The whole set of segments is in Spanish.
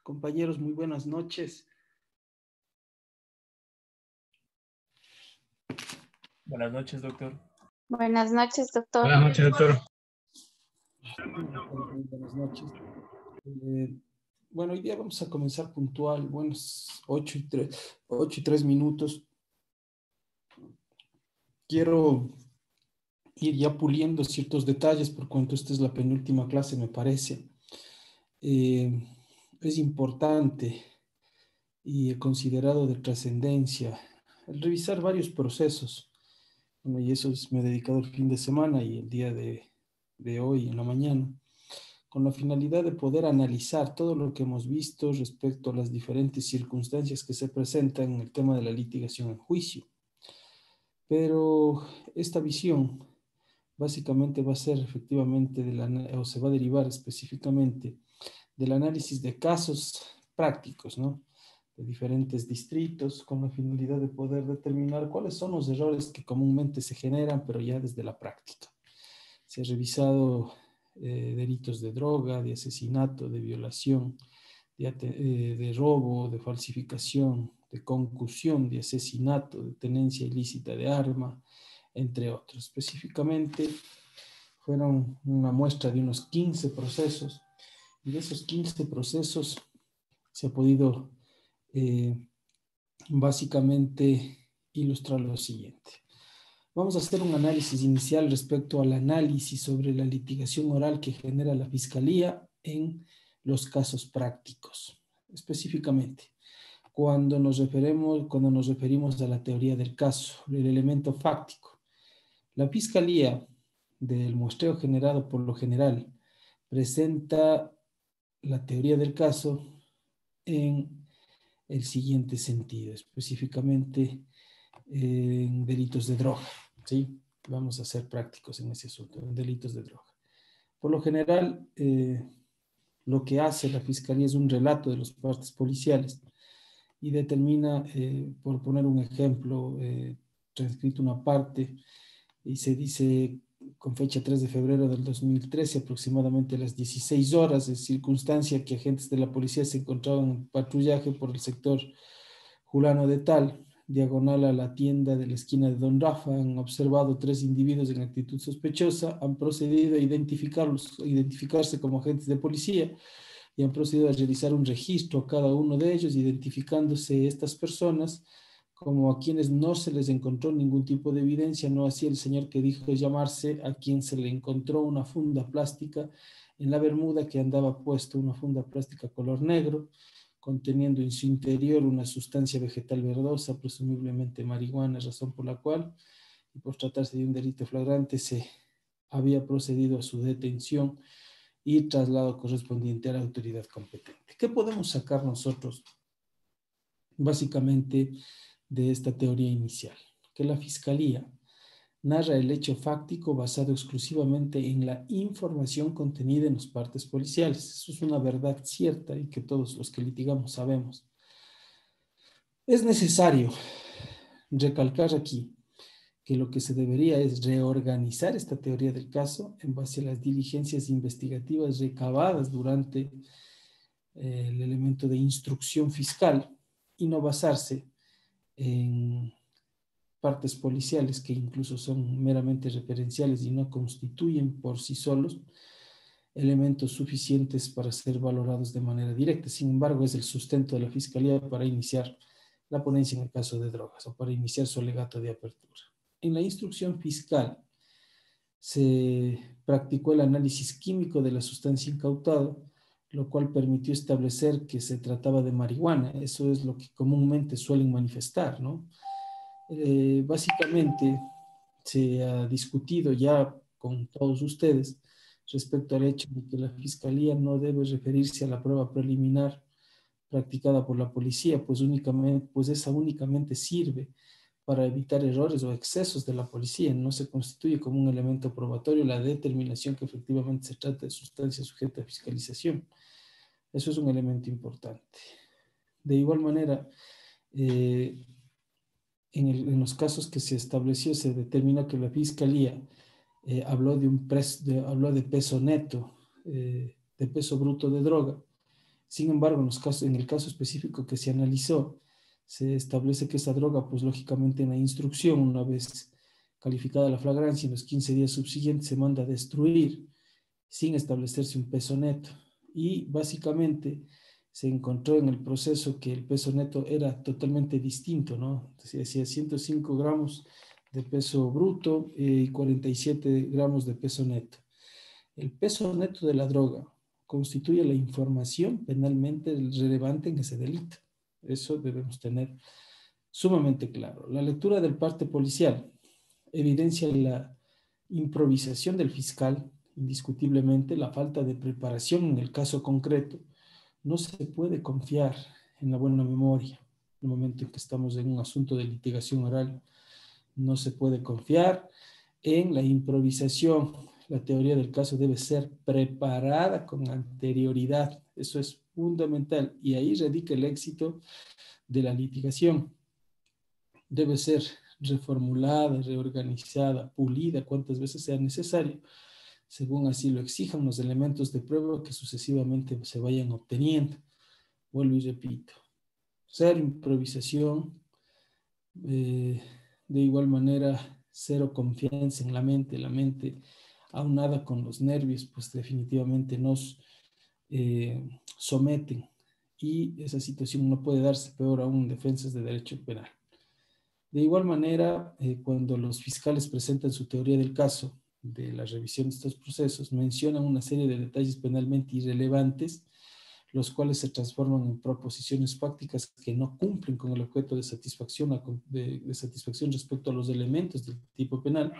Compañeros, muy buenas noches. Buenas noches, doctor. Buenas noches, doctor. Buenas noches, doctor. Muy buenas noches. Bueno, hoy día vamos a comenzar puntual, buenas 8:03 minutos. Quiero ir ya puliendo ciertos detalles por cuanto esta es la penúltima clase, me parece. Es importante y he considerado de trascendencia el revisar varios procesos. Bueno, y eso me he dedicado el fin de semana y el día de hoy en la mañana, con la finalidad de poder analizar todo lo que hemos visto respecto a las diferentes circunstancias que se presentan en el tema de la litigación en juicio. Pero esta visión básicamente va a ser efectivamente, o se va a derivar específicamente del análisis de casos prácticos, ¿no?, de diferentes distritos, con la finalidad de poder determinar cuáles son los errores que comúnmente se generan, pero ya desde la práctica. Se ha revisado delitos de droga, de asesinato, de violación, de robo, de falsificación, de concusión, de asesinato, de tenencia ilícita de arma, entre otros. Específicamente, fueron una muestra de unos 15 procesos, y de esos 15 procesos se ha podido básicamente ilustrar lo siguiente. Vamos a hacer un análisis inicial respecto al análisis sobre la litigación oral que genera la Fiscalía en los casos prácticos. Específicamente, cuando nos referimos a la teoría del caso, el elemento fáctico. La Fiscalía, del muestreo generado por lo general, presenta la teoría del caso en el siguiente sentido, específicamente en delitos de droga, ¿sí? Vamos a ser prácticos en ese asunto, en delitos de droga. Por lo general, lo que hace la Fiscalía es un relato de los partes policiales y determina, por poner un ejemplo, transcrito una parte y se dice con fecha 3 de febrero del 2013, aproximadamente a las 16 horas, de circunstancia que agentes de la policía se encontraban en patrullaje por el sector Julano de Tal, diagonal a la tienda de la esquina de Don Rafa, han observado 3 individuos en actitud sospechosa, han procedido a identificarse como agentes de policía y han procedido a realizar un registro a cada uno de ellos, identificándose estas personas como a quienes no se les encontró ningún tipo de evidencia, no así el señor que dijo llamarse, a quien se le encontró una funda plástica en la bermuda que andaba puesto, una funda plástica color negro, conteniendo en su interior una sustancia vegetal verdosa, presumiblemente marihuana, razón por la cual, y por tratarse de un delito flagrante, se había procedido a su detención y traslado correspondiente a la autoridad competente. ¿Qué podemos sacar nosotros básicamente de esta teoría inicial? Que la Fiscalía narra el hecho fáctico basado exclusivamente en la información contenida en los partes policiales. Eso es una verdad cierta y que todos los que litigamos sabemos. Es necesario recalcar aquí que lo que se debería es reorganizar esta teoría del caso en base a las diligencias investigativas recabadas durante el elemento de instrucción fiscal y no basarse en partes policiales que incluso son meramente referenciales y no constituyen por sí solos elementos suficientes para ser valorados de manera directa. Sin embargo, es el sustento de la Fiscalía para iniciar la ponencia en el caso de drogas o para iniciar su alegato de apertura. En la instrucción fiscal se practicó el análisis químico de la sustancia incautada, lo cual permitió establecer que se trataba de marihuana. Eso es lo que comúnmente suelen manifestar, ¿no? Básicamente se ha discutido ya con todos ustedes respecto al hecho de que la Fiscalía no debe referirse a la prueba preliminar practicada por la policía, pues esa únicamente sirve para evitar errores o excesos de la policía. No se constituye como un elemento probatorio la determinación que efectivamente se trata de sustancia sujeta a fiscalización. Eso es un elemento importante. De igual manera, en los casos que se estableció, se determinó que la Fiscalía habló de peso neto, de peso bruto de droga, Sin embargo, en el caso específico que se analizó, se establece que esa droga, pues lógicamente en la instrucción, una vez calificada la flagrancia, en los 15 días subsiguientes se manda a destruir sin establecerse un peso neto. Y básicamente se encontró en el proceso que el peso neto era totalmente distinto, ¿no? Se decía 105 gramos de peso bruto y 47 gramos de peso neto. El peso neto de la droga constituye la información penalmente relevante en ese delito. Eso debemos tener sumamente claro. La lectura del parte policial evidencia la improvisación del fiscal, indiscutiblemente la falta de preparación en el caso concreto. No se puede confiar en la buena memoria. En el momento en que estamos en un asunto de litigación oral, no se puede confiar en la improvisación. La teoría del caso debe ser preparada con anterioridad. Eso es fundamental y ahí radica el éxito de la litigación. Debe ser reformulada, reorganizada, pulida cuantas veces sea necesario, según así lo exijan los elementos de prueba que sucesivamente se vayan obteniendo. Vuelvo y repito, cero improvisación, de igual manera cero confianza en la mente aunada con los nervios, pues definitivamente nos someten y esa situación no puede darse, peor aún en defensas de derecho penal. De igual manera, cuando los fiscales presentan su teoría del caso de la revisión de estos procesos, mencionan una serie de detalles penalmente irrelevantes, los cuales se transforman en proposiciones fácticas que no cumplen con el objeto de satisfacción respecto a los elementos del tipo penal.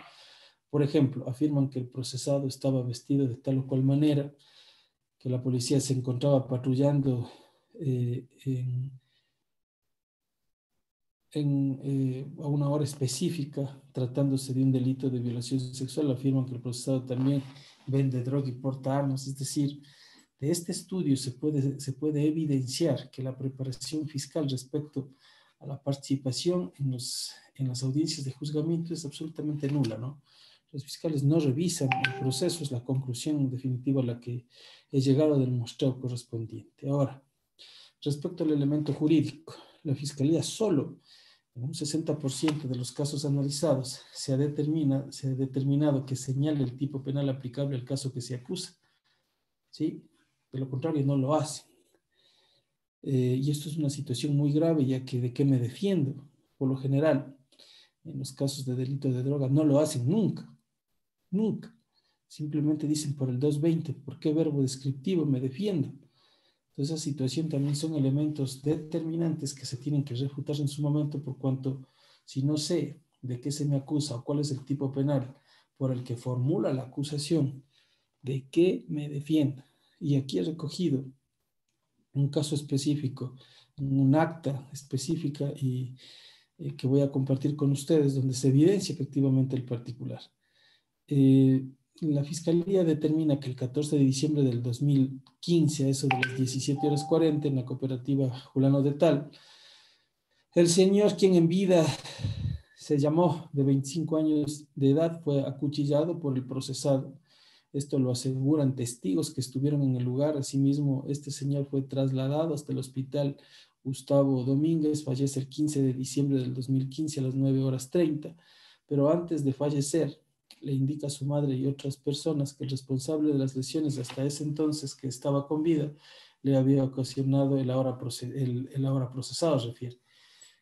Por ejemplo, afirman que el procesado estaba vestido de tal o cual manera, que la policía se encontraba patrullando a una hora específica, tratándose de un delito de violación sexual. Afirman que el procesado también vende droga y porta armas. Es decir, de este estudio se puede evidenciar que la preparación fiscal respecto a la participación en las audiencias de juzgamiento es absolutamente nula, ¿no? Los fiscales no revisan el proceso, es la conclusión definitiva a la que he llegado del muestreo correspondiente. Ahora, respecto al elemento jurídico, la Fiscalía solo en un 60% de los casos analizados se ha determinado que señale el tipo penal aplicable al caso que se acusa, ¿sí? De lo contrario, no lo hacen. Y esto es una situación muy grave, ya que ¿de qué me defiendo? Por lo general, en los casos de delito de droga no lo hacen nunca, nunca. Simplemente dicen por el 220, ¿por qué verbo descriptivo me defiendo? Entonces, esa situación también son elementos determinantes que se tienen que refutar en su momento, por cuanto si no sé de qué se me acusa o cuál es el tipo penal por el que formula la acusación, ¿de qué me defiendo? Y aquí he recogido un caso específico, un acta específica y que voy a compartir con ustedes, donde se evidencia efectivamente el particular. La Fiscalía determina que el 14 de diciembre del 2015, a eso de las 17:40, en la cooperativa Julano de Tal, el señor, quien en vida se llamó de 25 años de edad, fue acuchillado por el procesado. Esto lo aseguran testigos que estuvieron en el lugar. Asimismo, este señor fue trasladado hasta el hospital Gustavo Domínguez, fallece el 15 de diciembre del 2015 a las 9:30, pero antes de fallecer, le indica a su madre y otras personas que el responsable de las lesiones hasta ese entonces, que estaba con vida, le había ocasionado el ahora procesado, refiere.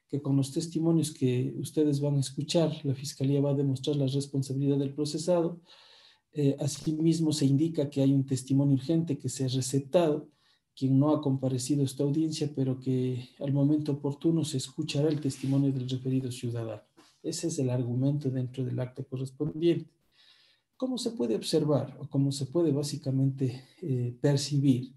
Que con los testimonios que ustedes van a escuchar, la Fiscalía va a demostrar la responsabilidad del procesado. Asimismo, se indica que hay un testimonio urgente que se ha receptado, quien no ha comparecido a esta audiencia, pero que al momento oportuno se escuchará el testimonio del referido ciudadano. Ese es el argumento dentro del acta correspondiente. ¿Cómo se puede observar o cómo se puede básicamente percibir?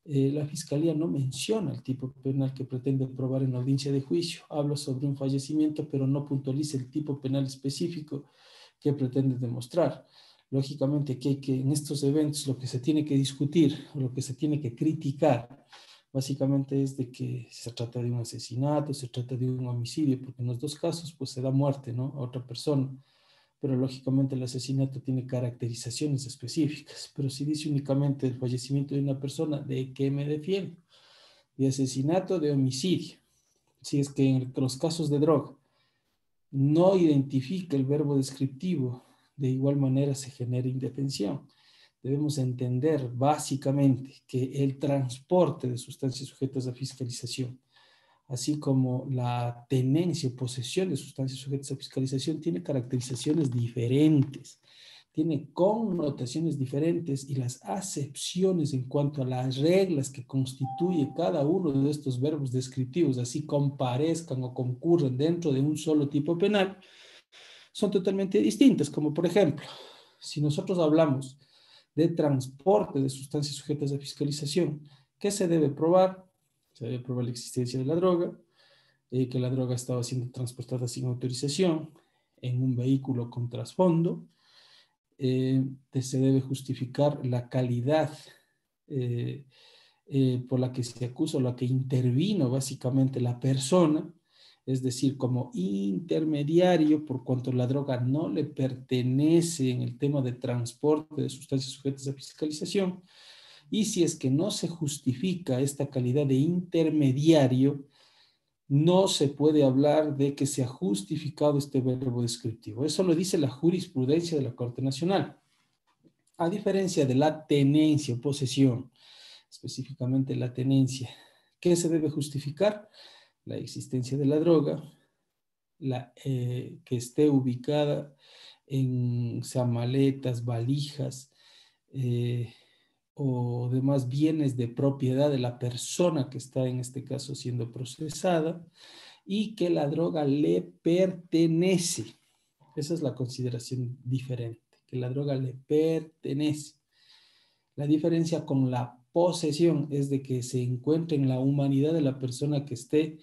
La Fiscalía no menciona el tipo penal que pretende probar en la audiencia de juicio. Habla sobre un fallecimiento, pero no puntualiza el tipo penal específico que pretende demostrar. Lógicamente, aquí en estos eventos lo que se tiene que discutir, o lo que se tiene que criticar, básicamente es de que se trata de un asesinato, se trata de un homicidio, porque en los dos casos pues se da muerte, ¿no?, a otra persona. Pero lógicamente el asesinato tiene caracterizaciones específicas. Pero si dice únicamente el fallecimiento de una persona, ¿de qué me defiendo? de asesinato, de homicidio. Si es que en los casos de droga no identifica el verbo descriptivo, de igual manera se genera indefensión. Debemos entender básicamente que el transporte de sustancias sujetas a fiscalización, así como la tenencia o posesión de sustancias sujetas a fiscalización, tiene caracterizaciones diferentes, tiene connotaciones diferentes, y las acepciones en cuanto a las reglas que constituye cada uno de estos verbos descriptivos, así comparezcan o concurren dentro de un solo tipo penal, son totalmente distintas. Como por ejemplo, si nosotros hablamos de transporte de sustancias sujetas a fiscalización, ¿qué se debe probar? Se debe probar la existencia de la droga, que la droga estaba siendo transportada sin autorización en un vehículo con trasfondo. Se debe justificar la calidad por la que se acusa o la que intervino básicamente la persona, es decir, como intermediario, por cuanto la droga no le pertenece en el tema de transporte de sustancias sujetas a fiscalización. Y si es que no se justifica esta calidad de intermediario, no se puede hablar de que se ha justificado este verbo descriptivo. Eso lo dice la jurisprudencia de la Corte Nacional. A diferencia de la tenencia o posesión, específicamente la tenencia, ¿qué se debe justificar? La existencia de la droga, que esté ubicada en maletas, valijas, o demás bienes de propiedad de la persona que está en este caso siendo procesada, y que la droga le pertenece. Esa es la consideración diferente, que la droga le pertenece. La diferencia con la posesión es de que se encuentre en la humanidad de la persona que esté,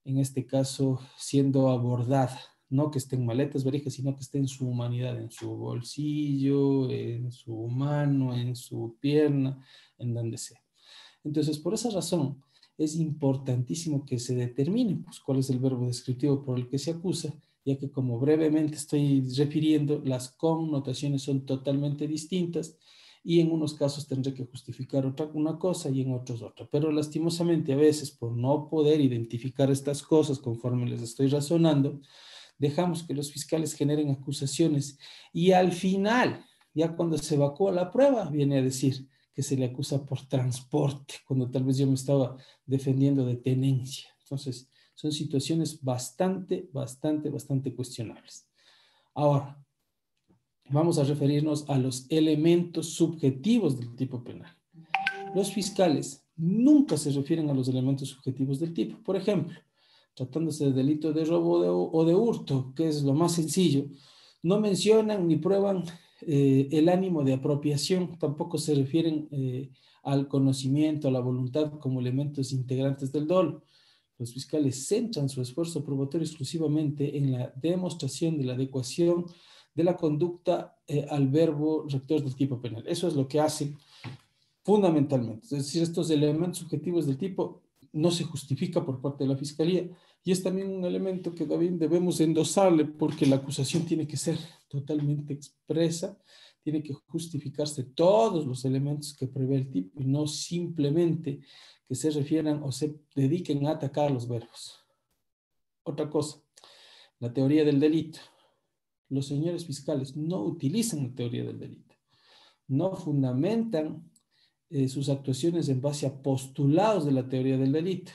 en este caso, siendo abordada. No que esté en maletas, valijas, sino que esté en su humanidad, en su bolsillo, en su mano, en su pierna, en donde sea. Entonces, por esa razón, es importantísimo que se determine pues, cuál es el verbo descriptivo por el que se acusa, ya que, como brevemente estoy refiriendo, las connotaciones son totalmente distintas, y en unos casos tendré que justificar una cosa y en otros otra. Pero lastimosamente a veces, por no poder identificar estas cosas conforme les estoy razonando, dejamos que los fiscales generen acusaciones, y al final, ya cuando se evacúa la prueba, viene a decir que se le acusa por transporte, cuando tal vez yo me estaba defendiendo de tenencia. Entonces, son situaciones bastante cuestionables. Ahora, vamos a referirnos a los elementos subjetivos del tipo penal. Los fiscales nunca se refieren a los elementos subjetivos del tipo. Por ejemplo, tratándose de delito de robo o de hurto, que es lo más sencillo, no mencionan ni prueban el ánimo de apropiación, tampoco se refieren al conocimiento, a la voluntad como elementos integrantes del dolo. Los fiscales centran su esfuerzo probatorio exclusivamente en la demostración de la adecuación de la conducta al verbo rector del tipo penal. Eso es lo que hacen fundamentalmente. Es decir, estos elementos subjetivos del tipo no se justifica por parte de la Fiscalía, y es también un elemento que también debemos endosarle, porque la acusación tiene que ser totalmente expresa, tiene que justificarse todos los elementos que prevé el tipo, y no simplemente que se refieran o se dediquen a atacar los verbos. Otra cosa, la teoría del delito. Los señores fiscales no utilizan la teoría del delito, no fundamentan sus actuaciones en base a postulados de la teoría del delito.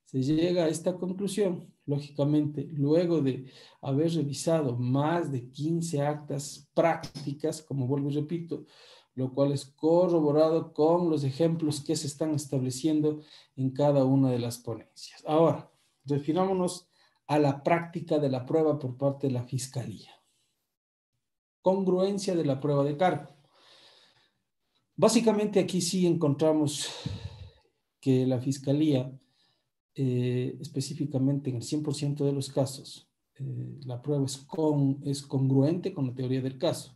Se llega a esta conclusión, lógicamente, luego de haber revisado más de 15 actas prácticas, como vuelvo y repito, lo cual es corroborado con los ejemplos que se están estableciendo en cada una de las ponencias. Ahora, refirámonos a la práctica de la prueba por parte de la Fiscalía. Congruencia de la prueba de cargo. Básicamente aquí sí encontramos que la Fiscalía, específicamente en el 100% de los casos, la prueba es congruente con la teoría del caso.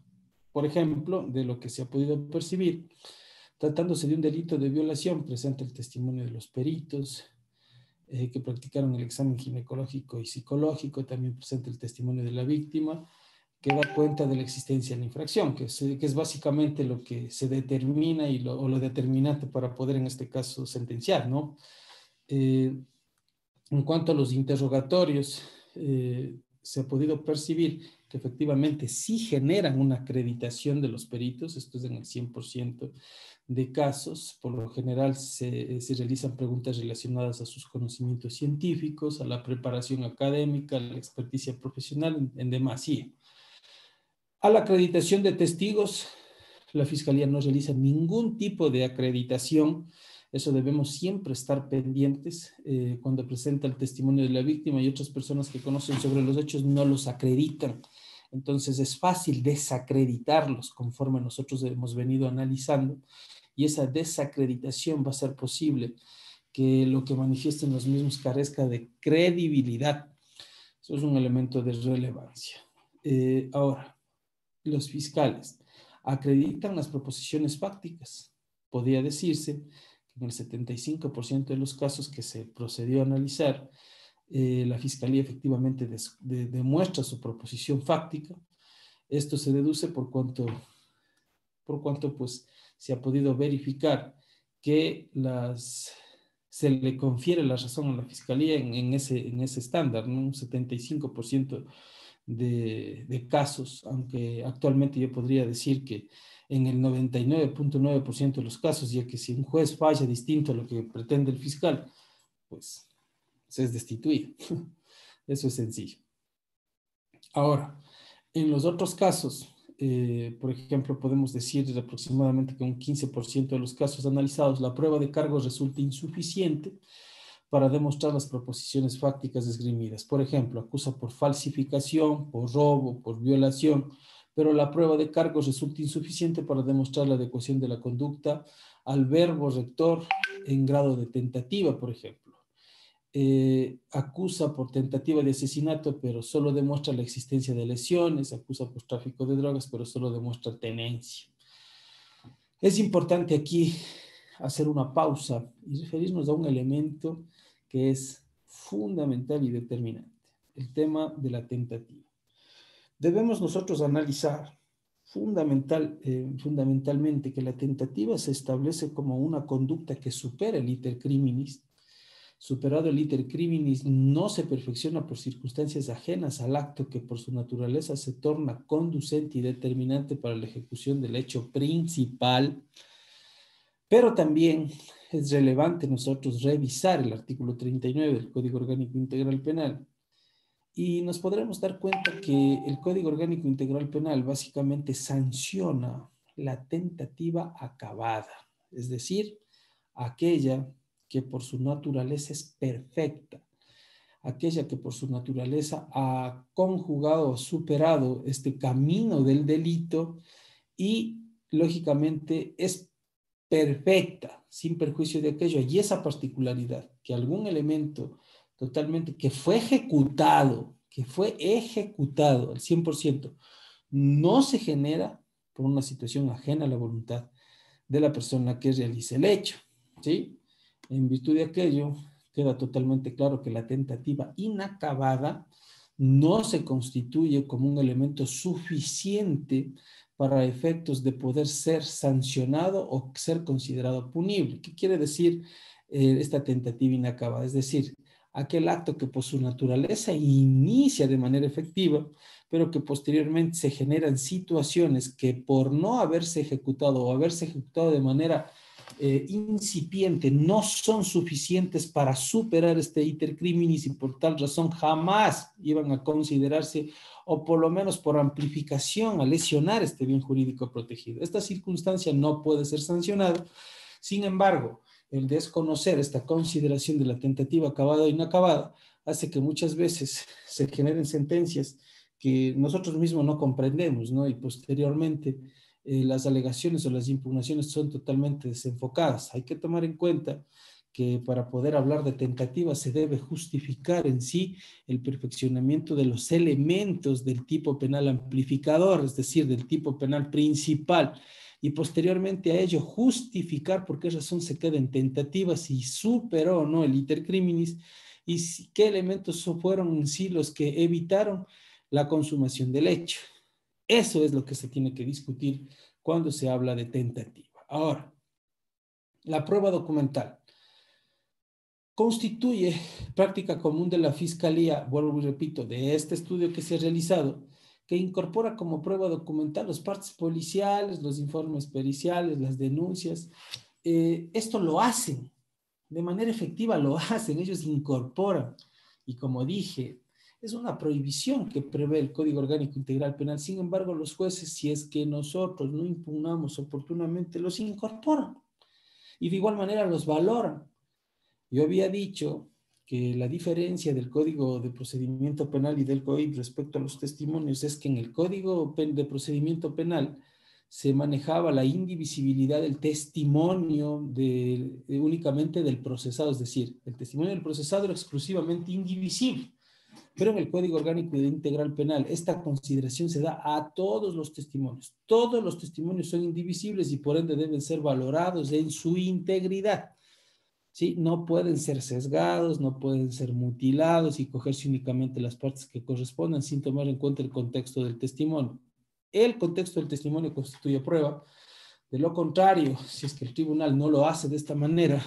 Por ejemplo, de lo que se ha podido percibir, tratándose de un delito de violación, presenta el testimonio de los peritos que practicaron el examen ginecológico y psicológico, también presenta el testimonio de la víctima, que da cuenta de la existencia de la infracción, que es básicamente lo que se determina o lo determinante para poder en este caso sentenciar, ¿no? En cuanto a los interrogatorios, se ha podido percibir que efectivamente sí generan una acreditación de los peritos, esto es en el 100% de casos. Por lo general se realizan preguntas relacionadas a sus conocimientos científicos, a la preparación académica, a la experticia profesional, en demasía. A la acreditación de testigos, la Fiscalía no realiza ningún tipo de acreditación. Eso debemos siempre estar pendientes. Cuando presenta el testimonio de la víctima y otras personas que conocen sobre los hechos no los acreditan. Entonces es fácil desacreditarlos conforme nosotros hemos venido analizando, y esa desacreditación va a ser posible que lo que manifiesten los mismos carezca de credibilidad. Eso es un elemento de relevancia. Ahora, los fiscales acreditan las proposiciones fácticas. Podría decirse que en el 75% de los casos que se procedió a analizar, la Fiscalía efectivamente demuestra su proposición fáctica. Esto se deduce por cuanto pues, se ha podido verificar que se le confiere la razón a la Fiscalía en ese estándar, ¿no? Un 75% de casos, aunque actualmente yo podría decir que en el 99.9% de los casos, ya que si un juez falla distinto a lo que pretende el fiscal, pues se es destituido. Eso es sencillo. Ahora, en los otros casos, por ejemplo, podemos decir aproximadamente que un 15% de los casos analizados, la prueba de cargos resulta insuficiente para demostrar las proposiciones fácticas esgrimidas. Por ejemplo, acusa por falsificación, por robo, por violación, pero la prueba de cargos resulta insuficiente para demostrar la adecuación de la conducta al verbo rector en grado de tentativa, por ejemplo. Acusa por tentativa de asesinato, pero solo demuestra la existencia de lesiones, acusa por tráfico de drogas, pero solo demuestra tenencia. Es importante aquí hacer una pausa y referirnos a un elemento que es fundamental y determinante, el tema de la tentativa. Debemos nosotros analizar fundamentalmente que la tentativa se establece como una conducta que supera el iter criminis. Superado el iter criminis, no se perfecciona por circunstancias ajenas al acto que por su naturaleza se torna conducente y determinante para la ejecución del hecho principal. Pero también es relevante nosotros revisar el artículo 39 del Código Orgánico Integral Penal, y nos podremos dar cuenta que el Código Orgánico Integral Penal básicamente sanciona la tentativa acabada, es decir, aquella que por su naturaleza es perfecta, aquella que por su naturaleza ha conjugado o superado este camino del delito y lógicamente es perfecta, sin perjuicio de aquello. Y esa particularidad, que algún elemento totalmente que fue ejecutado al 100%, no se genera por una situación ajena a la voluntad de la persona que realiza el hecho, ¿sí? En virtud de aquello, queda totalmente claro que la tentativa inacabada no se constituye como un elemento suficiente para efectos de poder ser sancionado o ser considerado punible. ¿Qué quiere decir esta tentativa inacabada? Es decir, aquel acto que por su naturaleza inicia de manera efectiva, pero que posteriormente se generan situaciones que por no haberse ejecutado o haberse ejecutado de manera incipiente no son suficientes para superar este iter criminis, y por tal razón jamás iban a considerarse, o por lo menos por amplificación, a lesionar este bien jurídico protegido. Esta circunstancia no puede ser sancionada. Sin embargo, el desconocer esta consideración de la tentativa acabada o inacabada hace que muchas veces se generen sentencias que nosotros mismos no comprendemos, ¿no? Y posteriormente las alegaciones o las impugnaciones son totalmente desenfocadas. Hay que tomar en cuenta que para poder hablar de tentativa se debe justificar en sí el perfeccionamiento de los elementos del tipo penal amplificador, es decir, del tipo penal principal, y posteriormente a ello justificar por qué razón se queda en tentativa, si superó o no el iter criminis, y qué elementos fueron en sí los que evitaron la consumación del hecho. Eso es lo que se tiene que discutir cuando se habla de tentativa. Ahora, la prueba documental. constituye práctica común de la Fiscalía, vuelvo y repito, de este estudio que se ha realizado, que incorpora como prueba documental los partes policiales, los informes periciales, las denuncias. Esto lo hacen, de manera efectiva lo hacen, ellos incorporan. Y como dije, es una prohibición que prevé el Código Orgánico Integral Penal. Sin embargo, los jueces, si es que nosotros no impugnamos oportunamente, los incorporan. Y de igual manera los valoran. Yo había dicho que la diferencia del Código de Procedimiento Penal y del COIP respecto a los testimonios es que en el Código de Procedimiento Penal se manejaba la indivisibilidad del testimonio únicamente del procesado, es decir, el testimonio del procesado era exclusivamente indivisible. Pero en el Código Orgánico Integral Penal esta consideración se da a todos los testimonios. Todos los testimonios son indivisibles y por ende deben ser valorados en su integridad. ¿Sí? No pueden ser sesgados, no pueden ser mutilados y cogerse únicamente las partes que correspondan sin tomar en cuenta el contexto del testimonio. El contexto del testimonio constituye prueba. De lo contrario, si es que el tribunal no lo hace de esta manera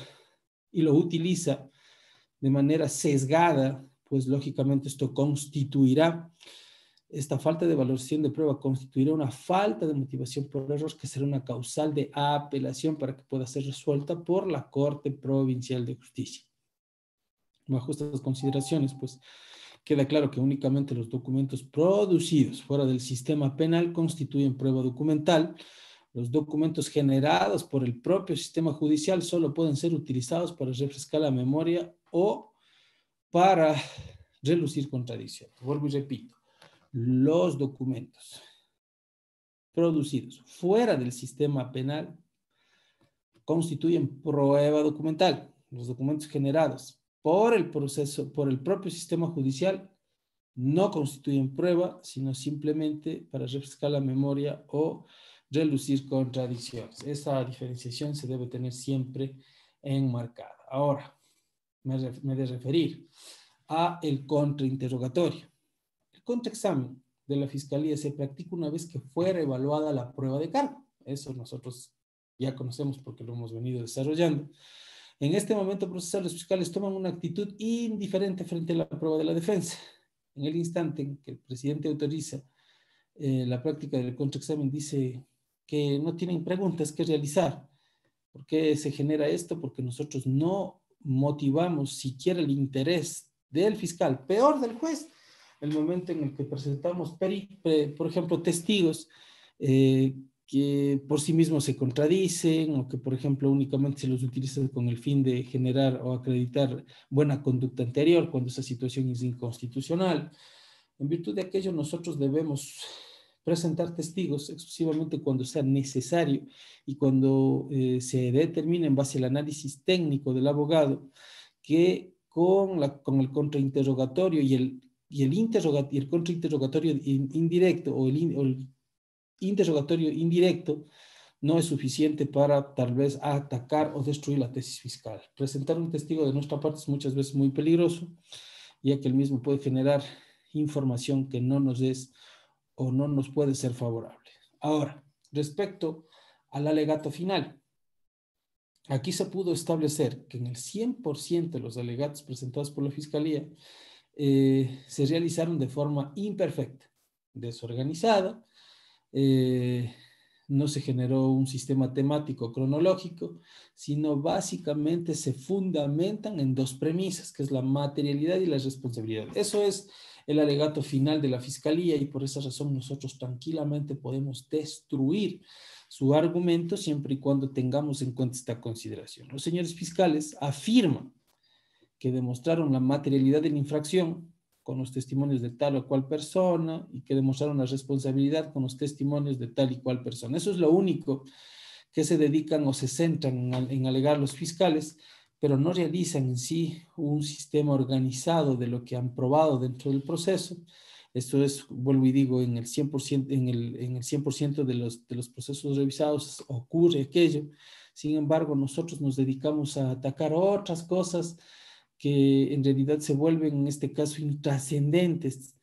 y lo utiliza de manera sesgada, pues lógicamente esto constituirá, esta falta de valoración de prueba constituirá una falta de motivación por error que será una causal de apelación para que pueda ser resuelta por la Corte Provincial de Justicia. Bajo estas consideraciones, pues queda claro que únicamente los documentos producidos fuera del sistema penal constituyen prueba documental. Los documentos generados por el propio sistema judicial solo pueden ser utilizados para refrescar la memoria o para relucir contradicciones. Vuelvo y repito. Los documentos producidos fuera del sistema penal constituyen prueba documental. Los documentos generados por el propio sistema judicial no constituyen prueba, sino simplemente para refrescar la memoria o relucir contradicciones. Esa diferenciación se debe tener siempre enmarcada. Ahora, me he de referir a el contrainterrogatorio. El contraexamen de la Fiscalía se practica una vez que fuera evaluada la prueba de cargo. Eso nosotros ya conocemos porque lo hemos venido desarrollando. En este momento procesal, los fiscales toman una actitud indiferente frente a la prueba de la defensa. En el instante en que el presidente autoriza la práctica del contraexamen, dice que no tienen preguntas que realizar. ¿Por qué se genera esto? Porque nosotros no motivamos siquiera el interés del fiscal, peor del juez, el momento en el que presentamos, por ejemplo, testigos que por sí mismos se contradicen o que, por ejemplo, únicamente se los utiliza con el fin de generar o acreditar buena conducta anterior cuando esa situación es inconstitucional. En virtud de aquello, nosotros debemos presentar testigos exclusivamente cuando sea necesario y cuando se determine en base al análisis técnico del abogado que con el contrainterrogatorio y el contrainterrogatorio indirecto o el interrogatorio indirecto no es suficiente para tal vez atacar o destruir la tesis fiscal. Presentar un testigo de nuestra parte es muchas veces muy peligroso, ya que el mismo puede generar información que no nos es o no nos puede ser favorable. Ahora, respecto al alegato final, aquí se pudo establecer que en el 100% de los alegatos presentados por la Fiscalía se realizaron de forma imperfecta, desorganizada, no se generó un sistema temático cronológico, sino básicamente se fundamentan en dos premisas, que es la materialidad y la responsabilidad. Eso es el alegato final de la Fiscalía y por esa razón nosotros tranquilamente podemos destruir su argumento siempre y cuando tengamos en cuenta esta consideración. Los señores fiscales afirman que demostraron la materialidad de la infracción con los testimonios de tal o cual persona y que demostraron la responsabilidad con los testimonios de tal y cual persona. Eso es lo único que se dedican o se centran en alegar los fiscales, pero no realizan en sí un sistema organizado de lo que han probado dentro del proceso. Esto es, vuelvo y digo, en el 100%, en el 100% de los procesos revisados ocurre aquello. Sin embargo, nosotros nos dedicamos a atacar otras cosas que en realidad se vuelven en este caso intrascendentes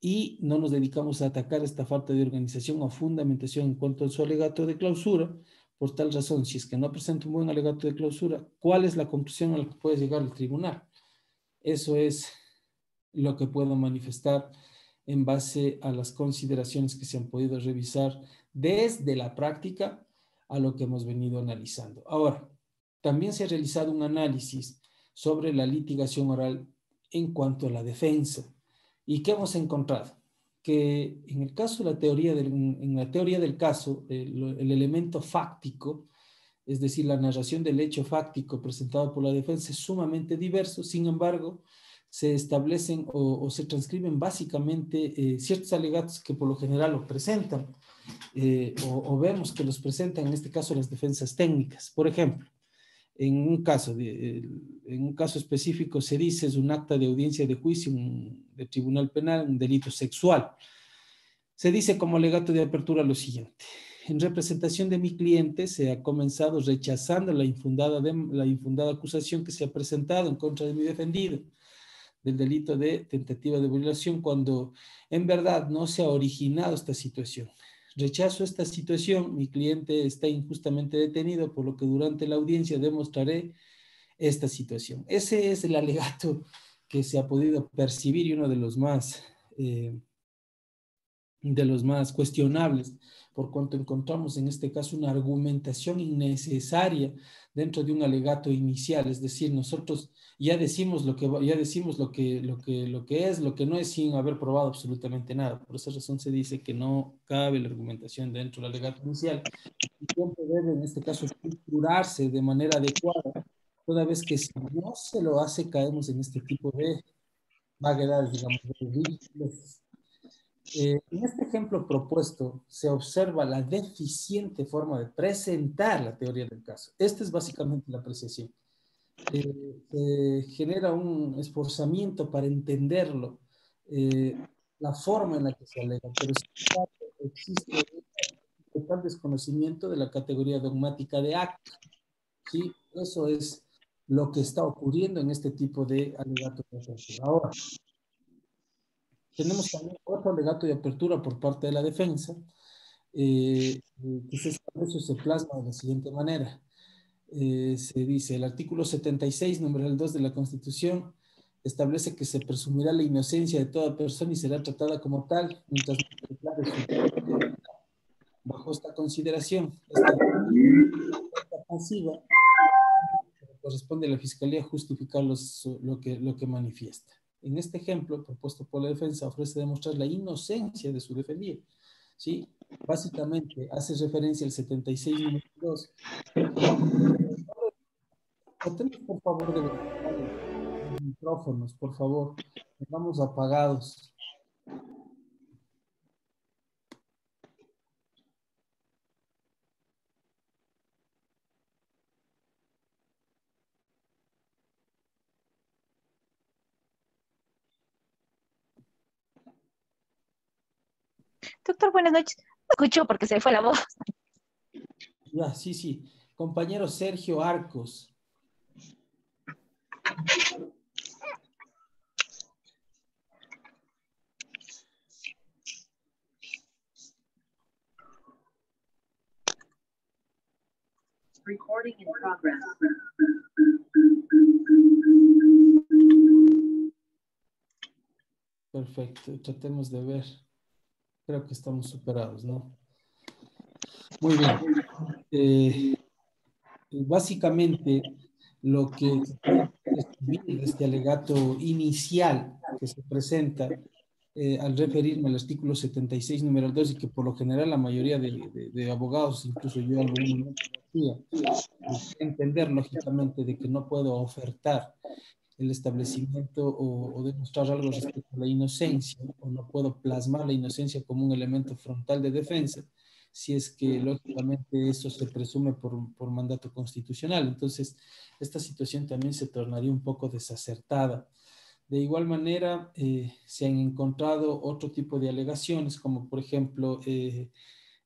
y no nos dedicamos a atacar esta falta de organización o fundamentación en cuanto a su alegato de clausura, Por tal razón, si es que no presenta un buen alegato de clausura, ¿cuál es la conclusión a la que puede llegar el tribunal? Eso es lo que puedo manifestar en base a las consideraciones que se han podido revisar desde la práctica a lo que hemos venido analizando. Ahora, también se ha realizado un análisis sobre la litigación oral en cuanto a la defensa. ¿Y qué hemos encontrado? Que en el caso de en la teoría del caso, el elemento fáctico, es decir, la narración del hecho fáctico presentado por la defensa es sumamente diverso. Sin embargo, se establecen o se transcriben básicamente ciertos alegatos que por lo general los presentan o vemos que los presentan, en este caso, las defensas técnicas. Por ejemplo, en un caso específico se dice es un acta de audiencia de juicio de tribunal penal, un delito sexual. Se dice como alegato de apertura lo siguiente: en representación de mi cliente se ha comenzado rechazando la infundada acusación que se ha presentado en contra de mi defendido del delito de tentativa de violación, cuando en verdad no se ha originado esta situación. Rechazo esta situación, mi cliente está injustamente detenido, por lo que durante la audiencia demostraré esta situación. Ese es el alegato que se ha podido percibir y uno de los más cuestionables, por cuanto encontramos en este caso una argumentación innecesaria dentro de un alegato inicial. Es decir, nosotros ya decimos lo que es, lo que no es, sin haber probado absolutamente nada. Por esa razón se dice que no cabe la argumentación dentro del alegato inicial, y siempre debe en este caso estructurarse de manera adecuada, toda vez que si no se lo hace caemos en este tipo de vaguedades, digamos, de ridículos. En este ejemplo propuesto se observa la deficiente forma de presentar la teoría del caso. Esta es básicamente la apreciación. Se genera un esforzamiento para entenderlo, la forma en la que se alega, pero sin embargo, existe un total desconocimiento de la categoría dogmática de acta. ¿Sí? Eso es lo que está ocurriendo en este tipo de alegatos de apertura. Ahora, tenemos también otro alegato de apertura por parte de la defensa, que se establece o se plasma de la siguiente manera. Se dice: el artículo 76, numeral 2 de la Constitución, establece que se presumirá la inocencia de toda persona y será tratada como tal, mientras no se declare su culpabilidad. Bajo esta consideración, esta pasiva corresponde a la Fiscalía justificar lo que manifiesta. En este ejemplo, propuesto por la defensa, ofrece demostrar la inocencia de su defendido. ¿Sí? Básicamente, hace referencia al 76, número 2. Tratemos, por favor, de verificar los micrófonos, por favor. Estamos apagados. Doctor, buenas noches. No escucho porque se fue la voz. Ya, sí, sí. Compañero Sergio Arcos. Recording in progress. Perfecto, tratemos de ver. Creo que estamos superados, ¿no? Muy bien. Básicamente, lo que se puede describir de este alegato inicial que se presenta al referirme al artículo 76, número 2, y que por lo general la mayoría de abogados, incluso yo en algún momento decía, entender lógicamente de que no puedo ofertar el establecimiento o demostrar algo respecto a la inocencia, o no puedo plasmar la inocencia como un elemento frontal de defensa, si es que lógicamente eso se presume por mandato constitucional. Entonces, esta situación también se tornaría un poco desacertada. De igual manera, se han encontrado otro tipo de alegaciones, como por ejemplo,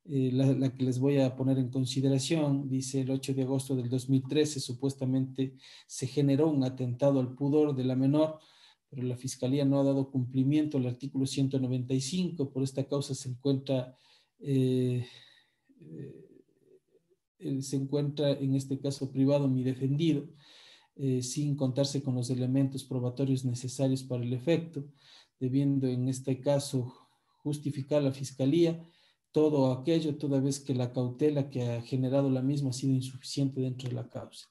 la que les voy a poner en consideración. Dice: el 8 de agosto del 2013 supuestamente se generó un atentado al pudor de la menor, pero la Fiscalía no ha dado cumplimiento al artículo 195. Por esta causa se encuentra se encuentra en este caso privado mi defendido, sin contarse con los elementos probatorios necesarios para el efecto, debiendo en este caso justificar la fiscalía todo aquello, toda vez que la cautela que ha generado la misma ha sido insuficiente dentro de la causa.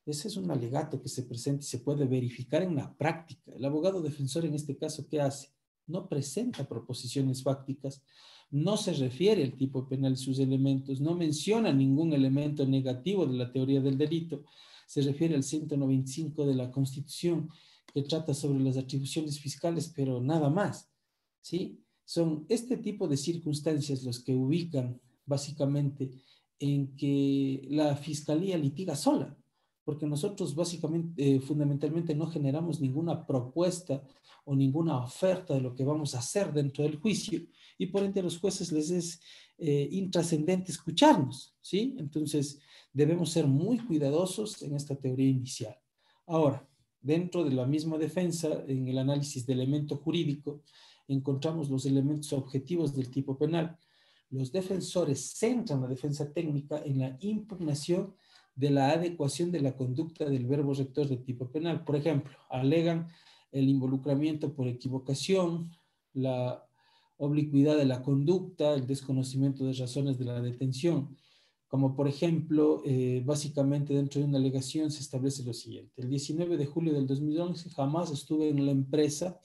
Ese es un alegato que se presenta y se puede verificar en la práctica. El abogado defensor en este caso, ¿qué hace? No presenta proposiciones fácticas, no se refiere al tipo penal y sus elementos, no menciona ningún elemento negativo de la teoría del delito, se refiere al 195 de la Constitución, que trata sobre las atribuciones fiscales, pero nada más, ¿sí? Son este tipo de circunstancias los que ubican básicamente en que la fiscalía litiga sola, porque nosotros básicamente, fundamentalmente no generamos ninguna propuesta o ninguna oferta de lo que vamos a hacer dentro del juicio, y por ende a los jueces les es intrascendente escucharnos, ¿sí? Entonces debemos ser muy cuidadosos en esta teoría inicial. Ahora, dentro de la misma defensa, en el análisis de elemento jurídico, encontramos los elementos objetivos del tipo penal. Los defensores centran la defensa técnica en la impugnación de la adecuación de la conducta del verbo rector de tipo penal. Por ejemplo, alegan el involucramiento por equivocación, la oblicuidad de la conducta, el desconocimiento de razones de la detención. Como por ejemplo, básicamente dentro de una alegación se establece lo siguiente. El 19 de julio del 2011 jamás estuve en la empresa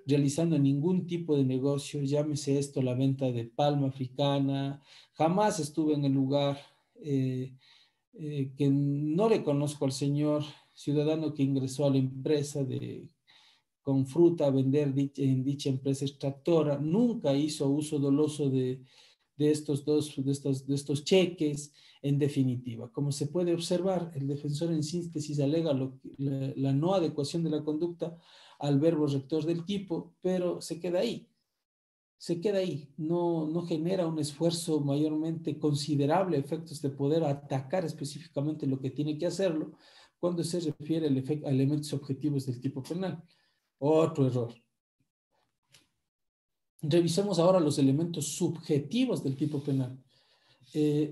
realizando ningún tipo de negocio, llámese esto la venta de palma africana, jamás estuve en el lugar, que no le conozco al señor ciudadano que ingresó a la empresa con fruta a vender en dicha empresa extractora, nunca hizo uso doloso de estos cheques. En definitiva, como se puede observar, el defensor en síntesis alega la no adecuación de la conducta al verbo rector del tipo, pero se queda ahí. No genera un esfuerzo mayormente considerable a efectos de poder atacar específicamente lo que tiene que hacerlo cuando se refiere a elementos objetivos del tipo penal. Otro error. Revisemos ahora los elementos subjetivos del tipo penal.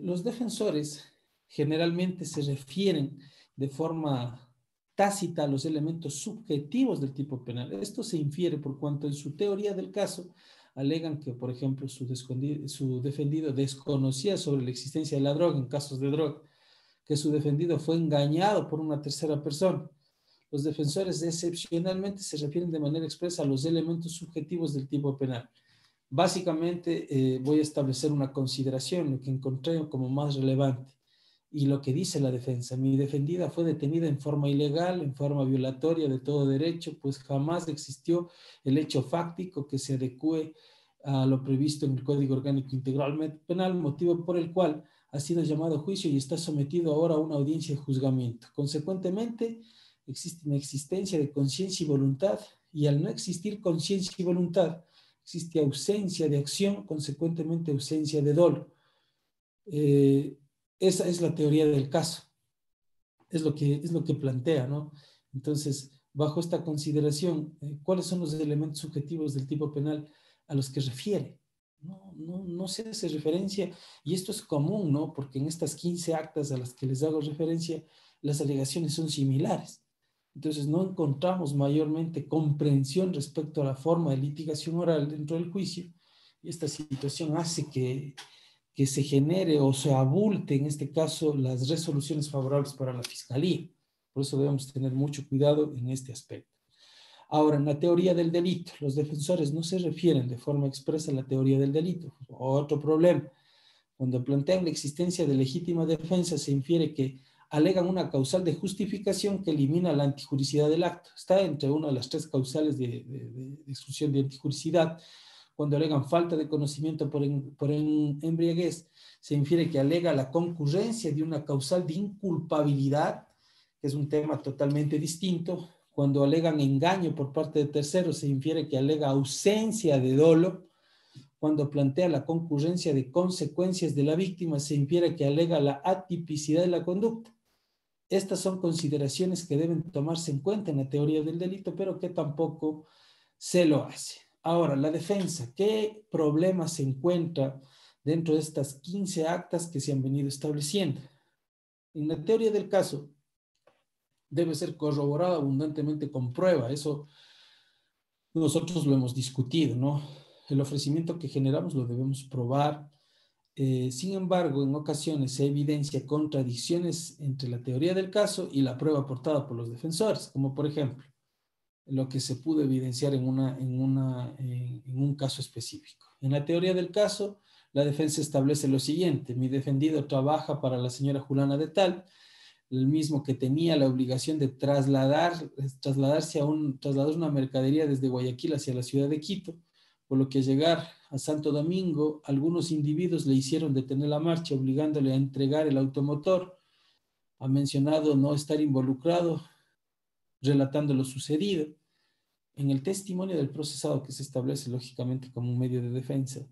Los defensores generalmente se refieren de forma tácita a los elementos subjetivos del tipo penal. Esto se infiere por cuanto en su teoría del caso alegan que, por ejemplo, su defendido desconocía sobre la existencia de la droga en casos de droga, que su defendido fue engañado por una tercera persona. Los defensores excepcionalmente se refieren de manera expresa a los elementos subjetivos del tipo penal. Básicamente voy a establecer una consideración, lo que encontré como más relevante y lo que dice la defensa. Mi defendida fue detenida en forma ilegal, en forma violatoria de todo derecho, pues jamás existió el hecho fáctico que se adecue a lo previsto en el Código Orgánico Integral Penal, motivo por el cual ha sido llamado a juicio y está sometido ahora a una audiencia de juzgamiento. Consecuentemente, existe una existencia de conciencia y voluntad, y al no existir conciencia y voluntad, existe ausencia de acción, consecuentemente ausencia de dolo. Esa es la teoría del caso, es lo que plantea, ¿no? Entonces, bajo esta consideración, ¿cuáles son los elementos subjetivos del tipo penal a los que refiere? No se hace referencia, y esto es común, ¿no? Porque en estas 15 actas a las que les hago referencia, las alegaciones son similares. Entonces no encontramos mayormente comprensión respecto a la forma de litigación oral dentro del juicio, y esta situación hace que se genere o se abulte, en este caso, las resoluciones favorables para la fiscalía. Por eso debemos tener mucho cuidado en este aspecto. Ahora, en la teoría del delito, los defensores no se refieren de forma expresa a la teoría del delito. Otro problema. Cuando plantean la existencia de legítima defensa, se infiere que alegan una causal de justificación que elimina la antijuricidad del acto. Está entre una de las 3 causales de exclusión de antijuricidad. Cuando alegan falta de conocimiento por embriaguez, se infiere que alega la concurrencia de una causal de inculpabilidad, que es un tema totalmente distinto. Cuando alegan engaño por parte de terceros, se infiere que alega ausencia de dolo. Cuando plantea la concurrencia de consecuencias de la víctima, se infiere que alega la atipicidad de la conducta. Estas son consideraciones que deben tomarse en cuenta en la teoría del delito, pero que tampoco se lo hace. Ahora, la defensa, ¿qué problema se encuentra dentro de estas 15 actas que se han venido estableciendo? En la teoría del caso, debe ser corroborado abundantemente con prueba. Eso nosotros lo hemos discutido, ¿no? El ofrecimiento que generamos lo debemos probar. Sin embargo, en ocasiones se evidencia contradicciones entre la teoría del caso y la prueba aportada por los defensores, como por ejemplo, lo que se pudo evidenciar en un caso específico. En la teoría del caso, la defensa establece lo siguiente: mi defendido trabaja para la señora Julana de Tal, el mismo que tenía la obligación de trasladar una mercadería desde Guayaquil hacia la ciudad de Quito, por lo que al llegar a Santo Domingo, algunos individuos le hicieron detener la marcha, obligándole a entregar el automotor. Ha mencionado no estar involucrado, relatando lo sucedido. En el testimonio del procesado, que se establece lógicamente como un medio de defensa,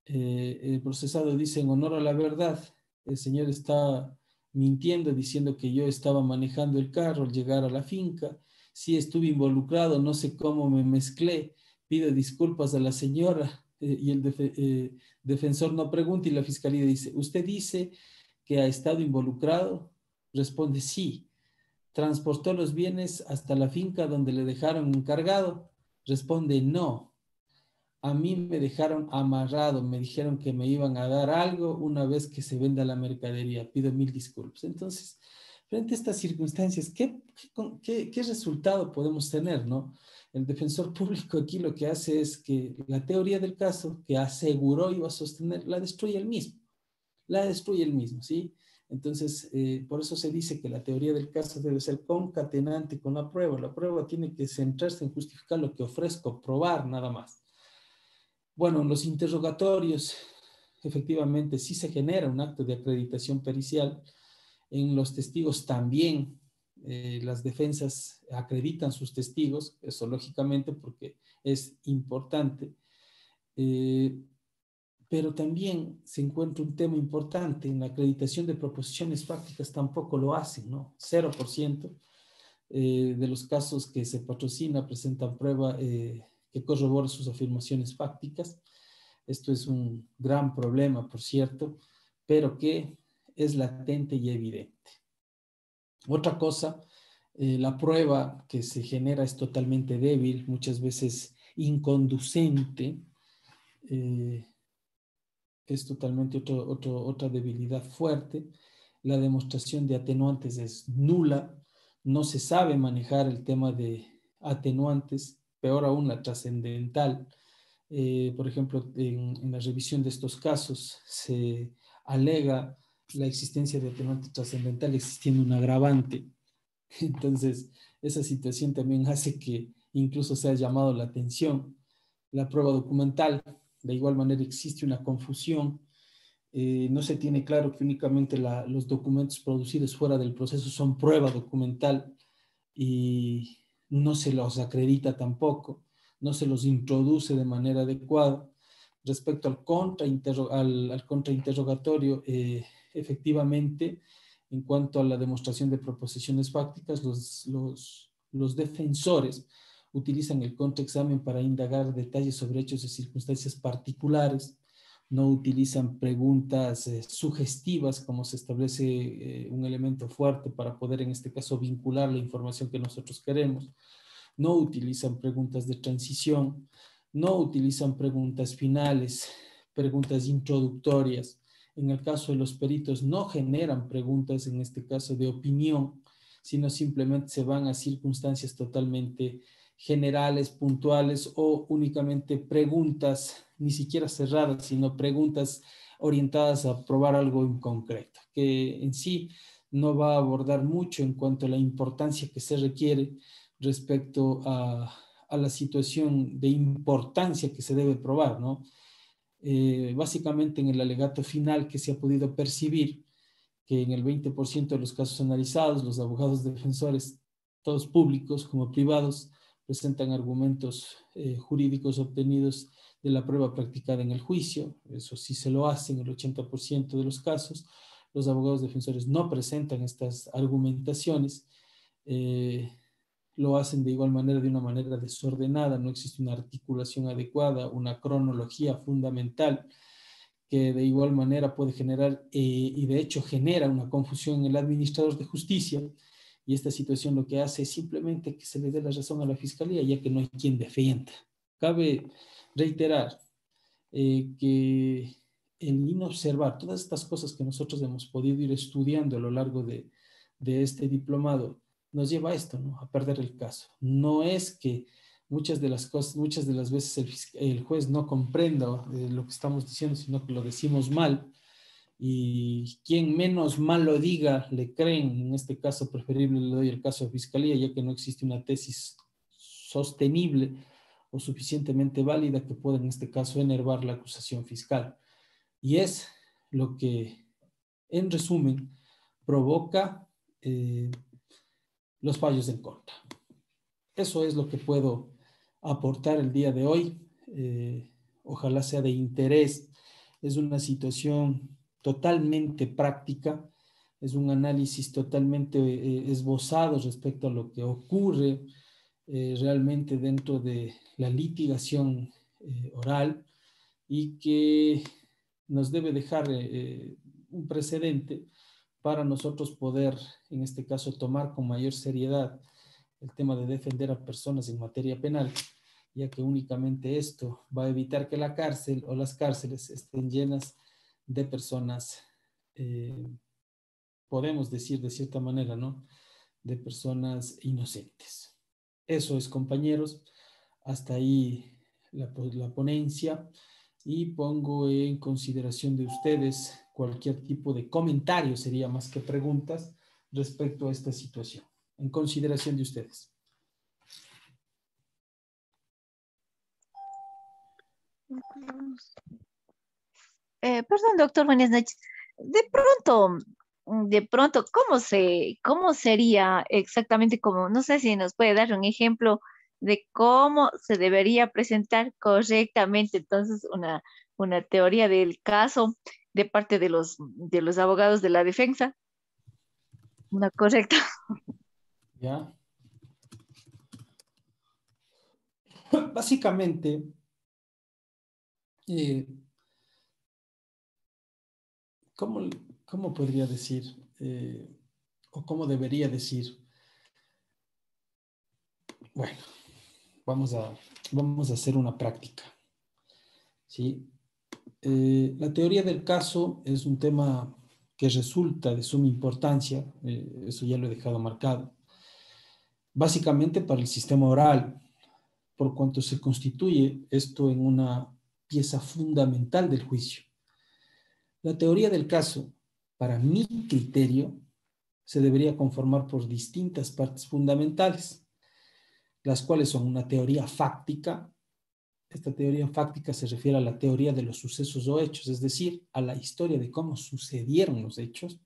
el procesado dice: en honor a la verdad, el señor está mintiendo, diciendo que yo estaba manejando el carro al llegar a la finca. Sí estuve involucrado, no sé cómo me mezclé, pido disculpas a la señora. Y el defensor no pregunta y la fiscalía dice: ¿usted dice que ha estado involucrado? Responde: sí. ¿Transportó los bienes hasta la finca donde le dejaron encargado? Responde: no. A mí me dejaron amarrado, me dijeron que me iban a dar algo una vez que se venda la mercadería. Pido mil disculpas. Entonces, frente a estas circunstancias, ¿qué resultado podemos tener, no? El defensor público aquí lo que hace es que la teoría del caso que aseguró iba a sostener, la destruye él mismo. La destruye él mismo, ¿sí? Entonces, por eso se dice que la teoría del caso debe ser concatenante con la prueba. La prueba tiene que centrarse en justificar lo que ofrezco, probar nada más. Bueno, en los interrogatorios, efectivamente, sí se genera un acto de acreditación pericial. En los testigos también, las defensas acreditan sus testigos, eso lógicamente porque es importante. Pero también se encuentra un tema importante: en la acreditación de proposiciones fácticas tampoco lo hacen, ¿no? 0% de los casos que se patrocina presentan prueba que corrobora sus afirmaciones fácticas. Esto es un gran problema, por cierto, pero que es latente y evidente. Otra cosa, la prueba que se genera es totalmente débil, muchas veces inconducente. Es totalmente otra debilidad fuerte. La demostración de atenuantes es nula. No se sabe manejar el tema de atenuantes, peor aún la trascendental. Por ejemplo, en la revisión de estos casos se alega la existencia de atenuante trascendental existiendo un agravante. Entonces, esa situación también hace que incluso sea llamado la atención. La prueba documental, de igual manera, existe una confusión. No se tiene claro que únicamente los documentos producidos fuera del proceso son prueba documental y no se los acredita tampoco, no se los introduce de manera adecuada. Respecto al contrainterrogatorio, efectivamente, en cuanto a la demostración de proposiciones fácticas, los defensores utilizan el contraexamen para indagar detalles sobre hechos y circunstancias particulares. No utilizan preguntas sugestivas, como se establece un elemento fuerte para poder, en este caso, vincular la información que nosotros queremos. No utilizan preguntas de transición, no utilizan preguntas finales, preguntas introductorias. En el caso de los peritos, no generan preguntas, en este caso, de opinión, sino simplemente se van a circunstancias totalmente generales, puntuales, o únicamente preguntas, ni siquiera cerradas, sino preguntas orientadas a probar algo en concreto, que en sí no va a abordar mucho en cuanto a la importancia que se requiere respecto a la situación de importancia que se debe probar, ¿no? Básicamente en el alegato final que se ha podido percibir, que en el 20% de los casos analizados, los abogados defensores, todos públicos como privados, presentan argumentos jurídicos obtenidos de la prueba practicada en el juicio. Eso sí se lo hacen en el 80% de los casos. Los abogados defensores no presentan estas argumentaciones. Lo hacen de igual manera, de una manera desordenada. No existe una articulación adecuada, una cronología fundamental que de igual manera puede generar, y de hecho genera una confusión en el administrador de justicia, y esta situación lo que hace es simplemente que se le dé la razón a la fiscalía, ya que no hay quien defienda. Cabe reiterar que el inobservar todas estas cosas que nosotros hemos podido ir estudiando a lo largo de este diplomado, nos lleva a esto, ¿no? A perder el caso. No es que muchas de las cosas, muchas de las veces el juez no comprenda lo que estamos diciendo, sino que lo decimos mal, y quien menos mal lo diga, le creen. En este caso preferible le doy el caso de fiscalía, ya que no existe una tesis sostenible o suficientemente válida que pueda en este caso enervar la acusación fiscal. Y es lo que, en resumen, provoca los fallos en contra. Eso es lo que puedo aportar el día de hoy. Ojalá sea de interés. Es una situación totalmente práctica, es un análisis totalmente esbozado respecto a lo que ocurre realmente dentro de la litigación oral, y que nos debe dejar un precedente para nosotros poder, en este caso, tomar con mayor seriedad el tema de defender a personas en materia penal, ya que únicamente esto va a evitar que la cárcel o las cárceles estén llenas de personas, podemos decir de cierta manera, ¿no? De personas inocentes. Eso es, compañeros. Hasta ahí la ponencia, y pongo en consideración de ustedes cualquier tipo de comentario, sería más que preguntas, respecto a esta situación. En consideración de ustedes. Perdón, doctor, buenas noches. De pronto, cómo sería exactamente como, no sé si nos puede dar un ejemplo de cómo se debería presentar correctamente entonces una teoría del caso de parte de los abogados de la defensa? Una correcta. ¿Ya? Básicamente, eh, ¿cómo, cómo podría decir? ¿O cómo debería decir? Bueno, vamos a hacer una práctica, ¿sí? La teoría del caso es un tema que resulta de suma importancia, eso ya lo he dejado marcado, básicamente para el sistema oral, por cuanto se constituye esto en una pieza fundamental del juicio. La teoría del caso, para mi criterio, se debería conformar por distintas partes fundamentales, las cuales son una teoría fáctica. Esta teoría fáctica se refiere a la teoría de los sucesos o hechos, es decir, a la historia de cómo sucedieron los hechos.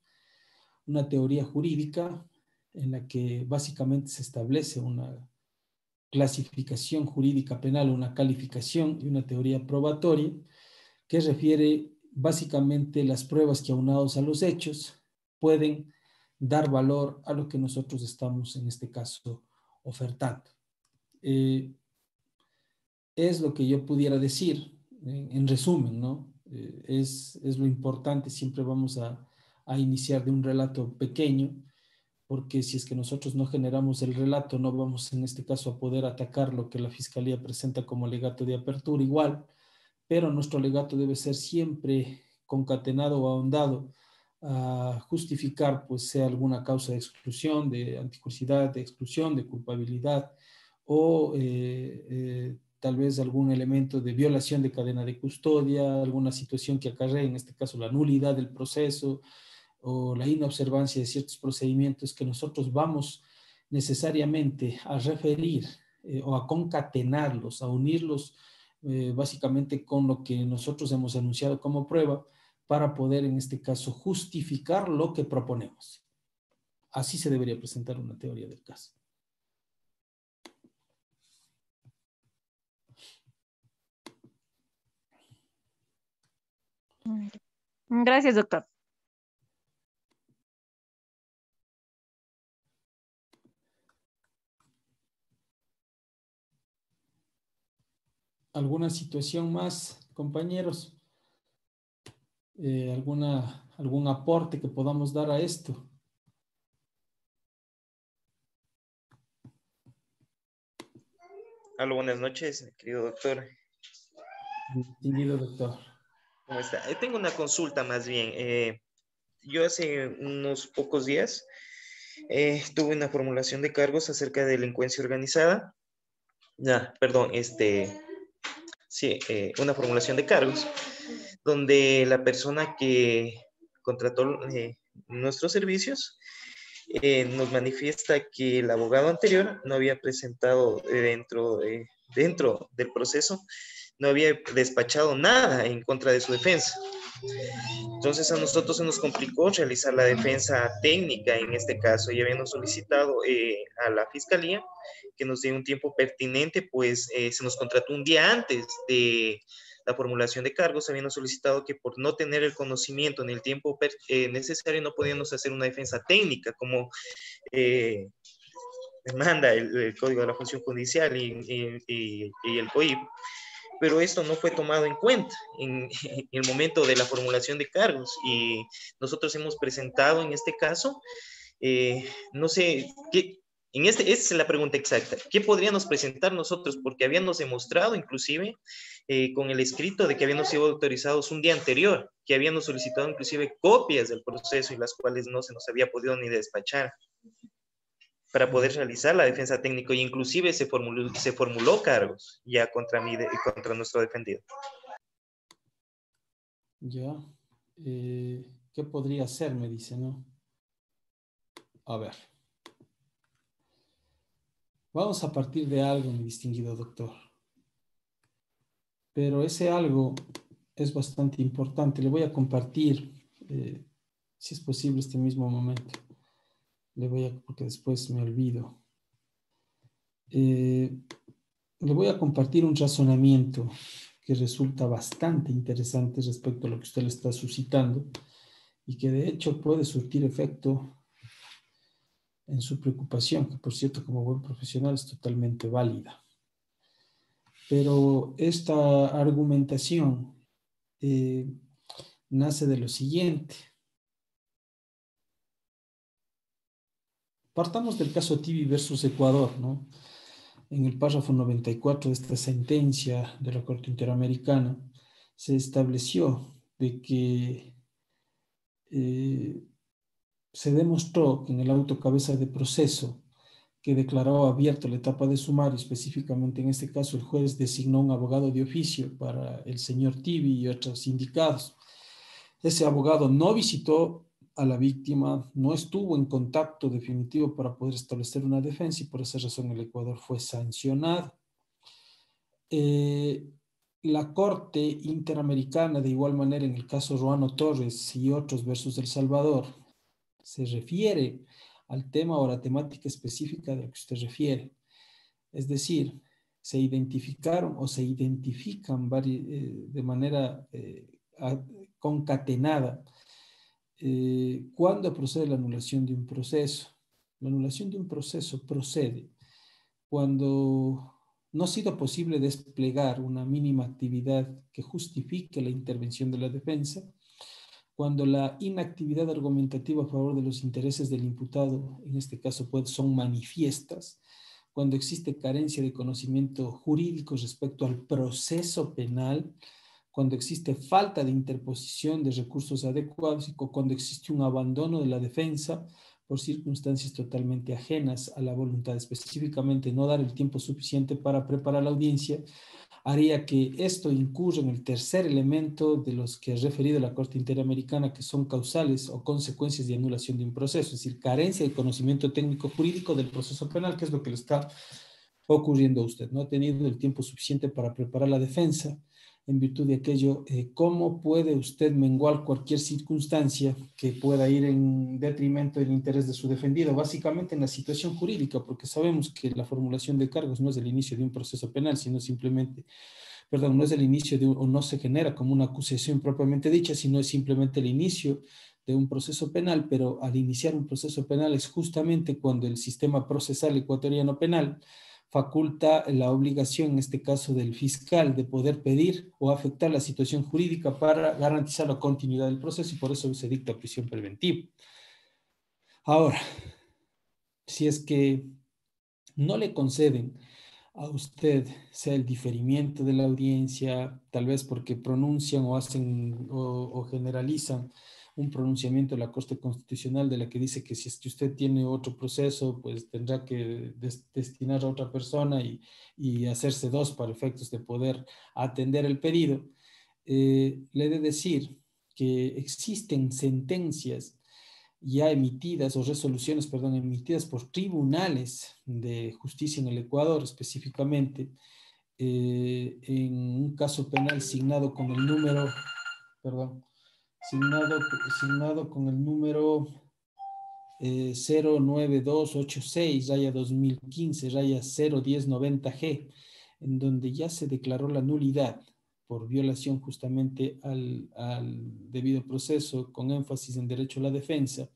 Una teoría jurídica en la que básicamente se establece una clasificación jurídica penal, una calificación, y una teoría probatoria que refiere básicamente las pruebas que, aunados a los hechos, pueden dar valor a lo que nosotros estamos en este caso ofertando. Es lo que yo pudiera decir en resumen, ¿no? Es lo importante. Siempre vamos a iniciar de un relato pequeño, porque si es que nosotros no generamos el relato, no vamos en este caso a poder atacar lo que la Fiscalía presenta como alegato de apertura igual, pero nuestro alegato debe ser siempre concatenado o ahondado a justificar, pues, sea alguna causa de exclusión, de anticursidad, de exclusión, de culpabilidad, o tal vez algún elemento de violación de cadena de custodia, alguna situación que acarree, en este caso, la nulidad del proceso o la inobservancia de ciertos procedimientos que nosotros vamos necesariamente a referir o a concatenarlos, a unirlos básicamente con lo que nosotros hemos anunciado como prueba, para poder en este caso justificar lo que proponemos. Así se debería presentar una teoría del caso. Gracias, doctor. ¿Alguna situación más, compañeros? ¿Algún aporte que podamos dar a esto? Hola, buenas noches, querido doctor. Distinguido doctor. ¿Cómo está? Tengo una consulta más bien. Yo hace unos pocos días tuve una formulación de cargos acerca de delincuencia organizada. Perdón, sí, una formulación de cargos donde la persona que contrató nuestros servicios nos manifiesta que el abogado anterior no había presentado dentro del proceso, no había despachado nada en contra de su defensa. Entonces a nosotros se nos complicó realizar la defensa técnica en este caso y habíamos solicitado a la fiscalía que nos dé un tiempo pertinente, pues se nos contrató un día antes de la formulación de cargos, habíamos solicitado que por no tener el conocimiento en el tiempo necesario no podíamos hacer una defensa técnica como demanda el Código de la Función Judicial y el COIP. Pero esto no fue tomado en cuenta en el momento de la formulación de cargos y nosotros hemos presentado en este caso, no sé, esa es la pregunta exacta, ¿qué podríamos presentar nosotros? Porque habíamos demostrado inclusive con el escrito de que habíamos sido autorizados un día anterior, que habíamos solicitado inclusive copias del proceso y las cuales no se nos había podido ni despachar para poder realizar la defensa técnica, y inclusive se formuló cargos ya contra mí y contra nuestro defendido. Ya. ¿Qué podría ser? Me dice, ¿no? A ver. Vamos a partir de algo, mi distinguido doctor. Pero ese algo es bastante importante. Le voy a compartir, si es posible, este mismo momento. Porque después me olvido. Le voy a compartir un razonamiento que resulta bastante interesante respecto a lo que usted le está suscitando y que de hecho puede surtir efecto en su preocupación, que por cierto como buen profesional es totalmente válida. Pero esta argumentación nace de lo siguiente. Partamos del caso Tibi versus Ecuador, ¿no? En el párrafo 94 de esta sentencia de la Corte Interamericana se estableció de que se demostró que en el auto cabeza de proceso que declaró abierto la etapa de sumario, específicamente en este caso el juez designó un abogado de oficio para el señor Tibi y otros indicados. Ese abogado no visitó a la víctima, no estuvo en contacto definitivo para poder establecer una defensa y por esa razón el Ecuador fue sancionado. La Corte Interamericana, de igual manera en el caso Ruano Torres y otros versus El Salvador, se refiere al tema o a la temática específica de lo que usted refiere. Es decir, se identificaron o se identifican de manera concatenada cuando procede la anulación de un proceso. La anulación de un proceso procede cuando no ha sido posible desplegar una mínima actividad que justifique la intervención de la defensa, cuando la inactividad argumentativa a favor de los intereses del imputado, en este caso son manifiestas, cuando existe carencia de conocimiento jurídico respecto al proceso penal, cuando existe falta de interposición de recursos adecuados y cuando existe un abandono de la defensa por circunstancias totalmente ajenas a la voluntad, específicamente no dar el tiempo suficiente para preparar la audiencia, haría que esto incurra en el tercer elemento de los que ha referido la Corte Interamericana, que son causales o consecuencias de anulación de un proceso, es decir, carencia de conocimiento técnico jurídico del proceso penal, que es lo que le está ocurriendo a usted. No ha tenido el tiempo suficiente para preparar la defensa. En virtud de aquello, ¿cómo puede usted menguar cualquier circunstancia que pueda ir en detrimento del interés de su defendido? Básicamente en la situación jurídica, porque sabemos que la formulación de cargos no es el inicio de un proceso penal, sino simplemente, no es el inicio o no se genera como una acusación propiamente dicha, sino es simplemente el inicio de un proceso penal, pero al iniciar un proceso penal es justamente cuando el sistema procesal ecuatoriano penal faculta la obligación, en este caso del fiscal, de poder pedir o afectar la situación jurídica para garantizar la continuidad del proceso y por eso se dicta prisión preventiva. Ahora, si es que no le conceden a usted, sea el diferimiento de la audiencia, tal vez porque pronuncian o hacen o generalizan un pronunciamiento de la Corte Constitucional de la que dice que si es que usted tiene otro proceso, pues tendrá que destinar a otra persona y hacerse dos para efectos de poder atender el pedido. Le he de decir que existen sentencias ya emitidas, o resoluciones, perdón, emitidas por tribunales de justicia en el Ecuador específicamente, en un caso penal signado con el número, perdón, signado con el número 09286-2015-01090G, en donde ya se declaró la nulidad por violación justamente al debido proceso, con énfasis en derecho a la defensa,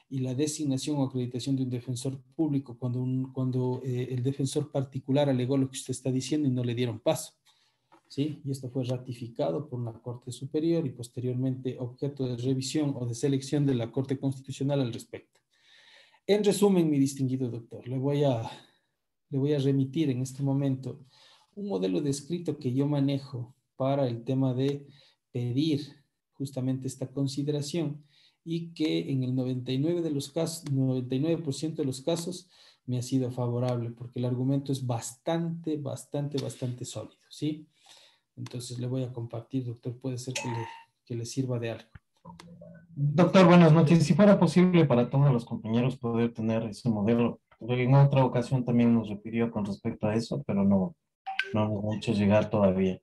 y la designación o acreditación de un defensor público cuando el defensor particular alegó lo que usted está diciendo y no le dieron paso. ¿Sí? Y esto fue ratificado por una Corte Superior y posteriormente objeto de revisión o de selección de la Corte Constitucional al respecto. En resumen, mi distinguido doctor, le voy a remitir en este momento un modelo de escrito que yo manejo para el tema de pedir justamente esta consideración y que en el 99% de los casos me ha sido favorable porque el argumento es bastante sólido, ¿sí? Entonces le voy a compartir, doctor, puede ser que le sirva de algo. Doctor, buenas noches. Si fuera posible para todos los compañeros poder tener ese modelo. En otra ocasión también nos refirió con respecto a eso, pero no nos ha hecho llegar todavía.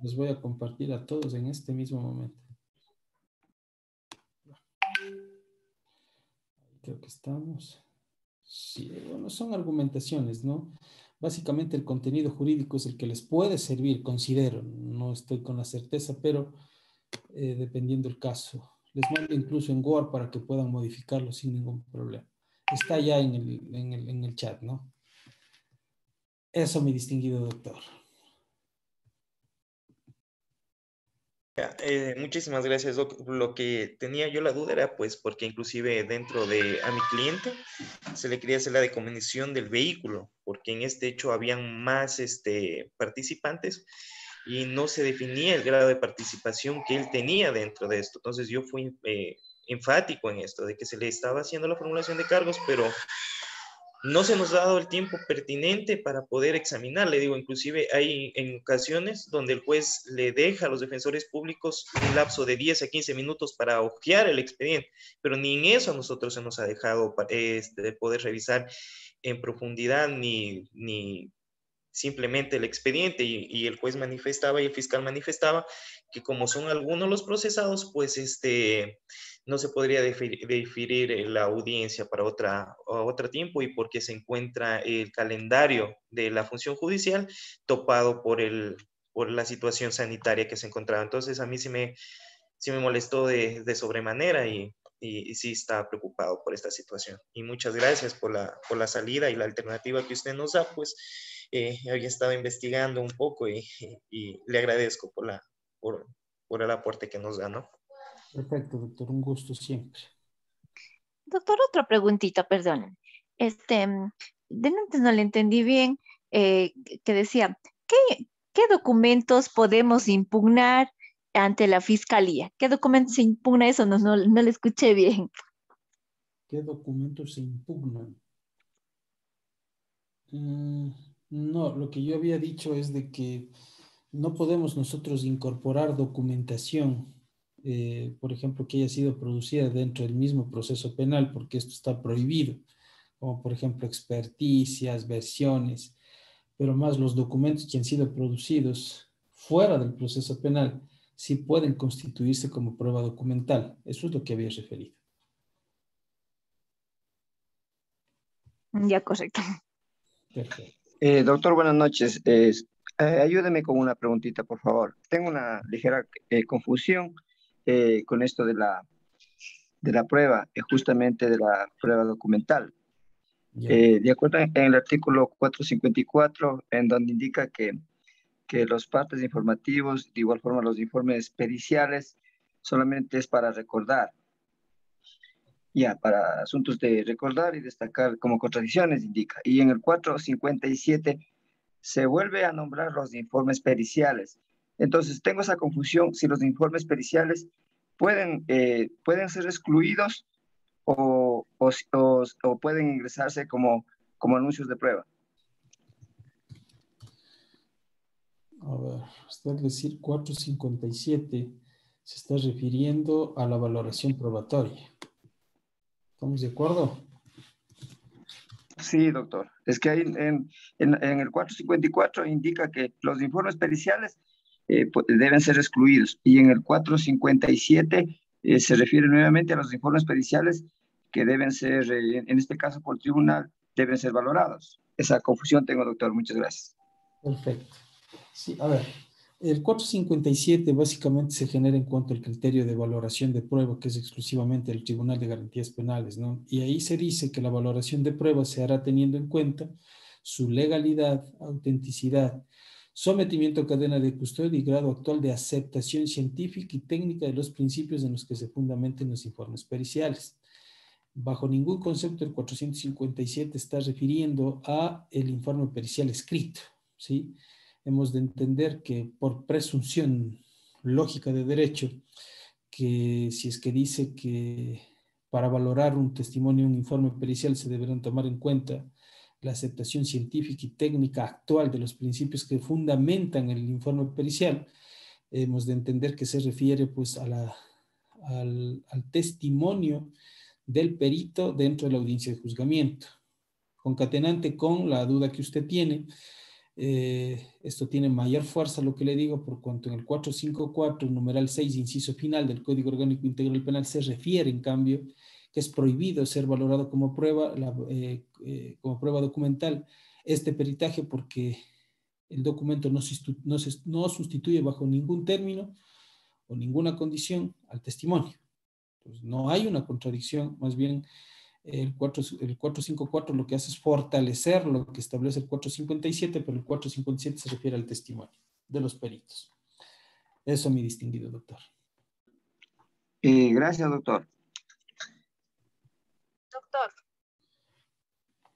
Les voy a compartir a todos en este mismo momento. Creo que estamos. Sí, bueno, son argumentaciones, ¿no? Básicamente el contenido jurídico es el que les puede servir, considero. No estoy con la certeza, pero dependiendo del caso. Les mando incluso en Word para que puedan modificarlo sin ningún problema. Está ya en el chat, ¿no? Eso, mi distinguido doctor. Muchísimas gracias, Doc. Lo que tenía yo la duda era, pues, porque inclusive dentro de a mi cliente se le quería hacer la decomisesión del vehículo, porque en este hecho habían más participantes y no se definía el grado de participación que él tenía dentro de esto. Entonces yo fui enfático en esto, de que se le estaba haciendo la formulación de cargos, pero no se nos ha dado el tiempo pertinente para poder examinar. Le digo, inclusive hay en ocasiones donde el juez le deja a los defensores públicos un lapso de 10 a 15 minutos para hojear el expediente, pero ni en eso a nosotros se nos ha dejado poder revisar en profundidad ni simplemente el expediente, y el juez manifestaba y el fiscal manifestaba que como son algunos los procesados, pues no se podría diferir la audiencia para otro tiempo, y porque se encuentra el calendario de la función judicial topado por la situación sanitaria que se encontraba. Entonces a mí sí me molestó de sobremanera y sí está preocupado por esta situación. Y muchas gracias por la salida y la alternativa que usted nos da, pues había estado investigando un poco y le agradezco por el aporte que nos da, ¿no? Perfecto, doctor, un gusto siempre. Doctor, otra preguntita, perdón. De antes no le entendí bien, que decía, ¿qué documentos podemos impugnar ante la fiscalía? ¿Qué documentos se impugna eso? No le escuché bien. ¿Qué documentos se impugnan? No, lo que yo había dicho es de que no podemos nosotros incorporar documentación, por ejemplo, que haya sido producida dentro del mismo proceso penal, porque esto está prohibido, como por ejemplo experticias, versiones, pero más los documentos que han sido producidos fuera del proceso penal sí pueden constituirse como prueba documental. Eso es lo que había referido. Ya, correcto. Perfecto. Doctor, buenas noches. Ayúdeme con una preguntita, por favor. Tengo una ligera confusión con esto de la prueba, justamente de la prueba documental. Ya. De acuerdo en el artículo 454, en donde indica que los partes informativos, de igual forma los informes periciales, solamente es para recordar. Ya, para asuntos de recordar y destacar como contradicciones, indica. Y en el 457 se vuelve a nombrar los informes periciales. Entonces, tengo esa confusión si los informes periciales pueden ser excluidos o pueden ingresarse como anuncios de prueba. A ver, usted decir 457 se está refiriendo a la valoración probatoria. ¿Estamos de acuerdo? Sí, doctor. Es que ahí en el 454 indica que los informes periciales deben ser excluidos. Y en el 457 se refiere nuevamente a los informes periciales que deben ser, en este caso por tribunal, deben ser valorados. Esa confusión tengo, doctor. Muchas gracias. Perfecto. Sí, a ver, el 457 básicamente se genera en cuanto al criterio de valoración de prueba, que es exclusivamente el Tribunal de Garantías Penales, ¿no? Y ahí se dice que la valoración de prueba se hará teniendo en cuenta su legalidad, autenticidad, sometimiento a cadena de custodia y grado actual de aceptación científica y técnica de los principios en los que se fundamenten los informes periciales. Bajo ningún concepto el 457 está refiriendo a el informe pericial escrito, ¿sí? Hemos de entender que por presunción lógica de derecho, que si es que dice que para valorar un testimonio, un informe pericial, se deberán tomar en cuenta la aceptación científica y técnica actual de los principios que fundamentan el informe pericial, hemos de entender que se refiere pues al testimonio del perito dentro de la audiencia de juzgamiento. Concatenante con la duda que usted tiene, esto tiene mayor fuerza, lo que le digo, por cuanto en el 454, numeral 6, inciso final del Código Orgánico Integral Penal se refiere, en cambio, que es prohibido ser valorado como prueba, como prueba documental este peritaje porque el documento no sustituye bajo ningún término o ninguna condición al testimonio. Pues no hay una contradicción, más bien el 454 lo que hace es fortalecer lo que establece el 457, pero el 457 se refiere al testimonio de los peritos. Eso, mi distinguido doctor. Gracias, doctor. Doctor.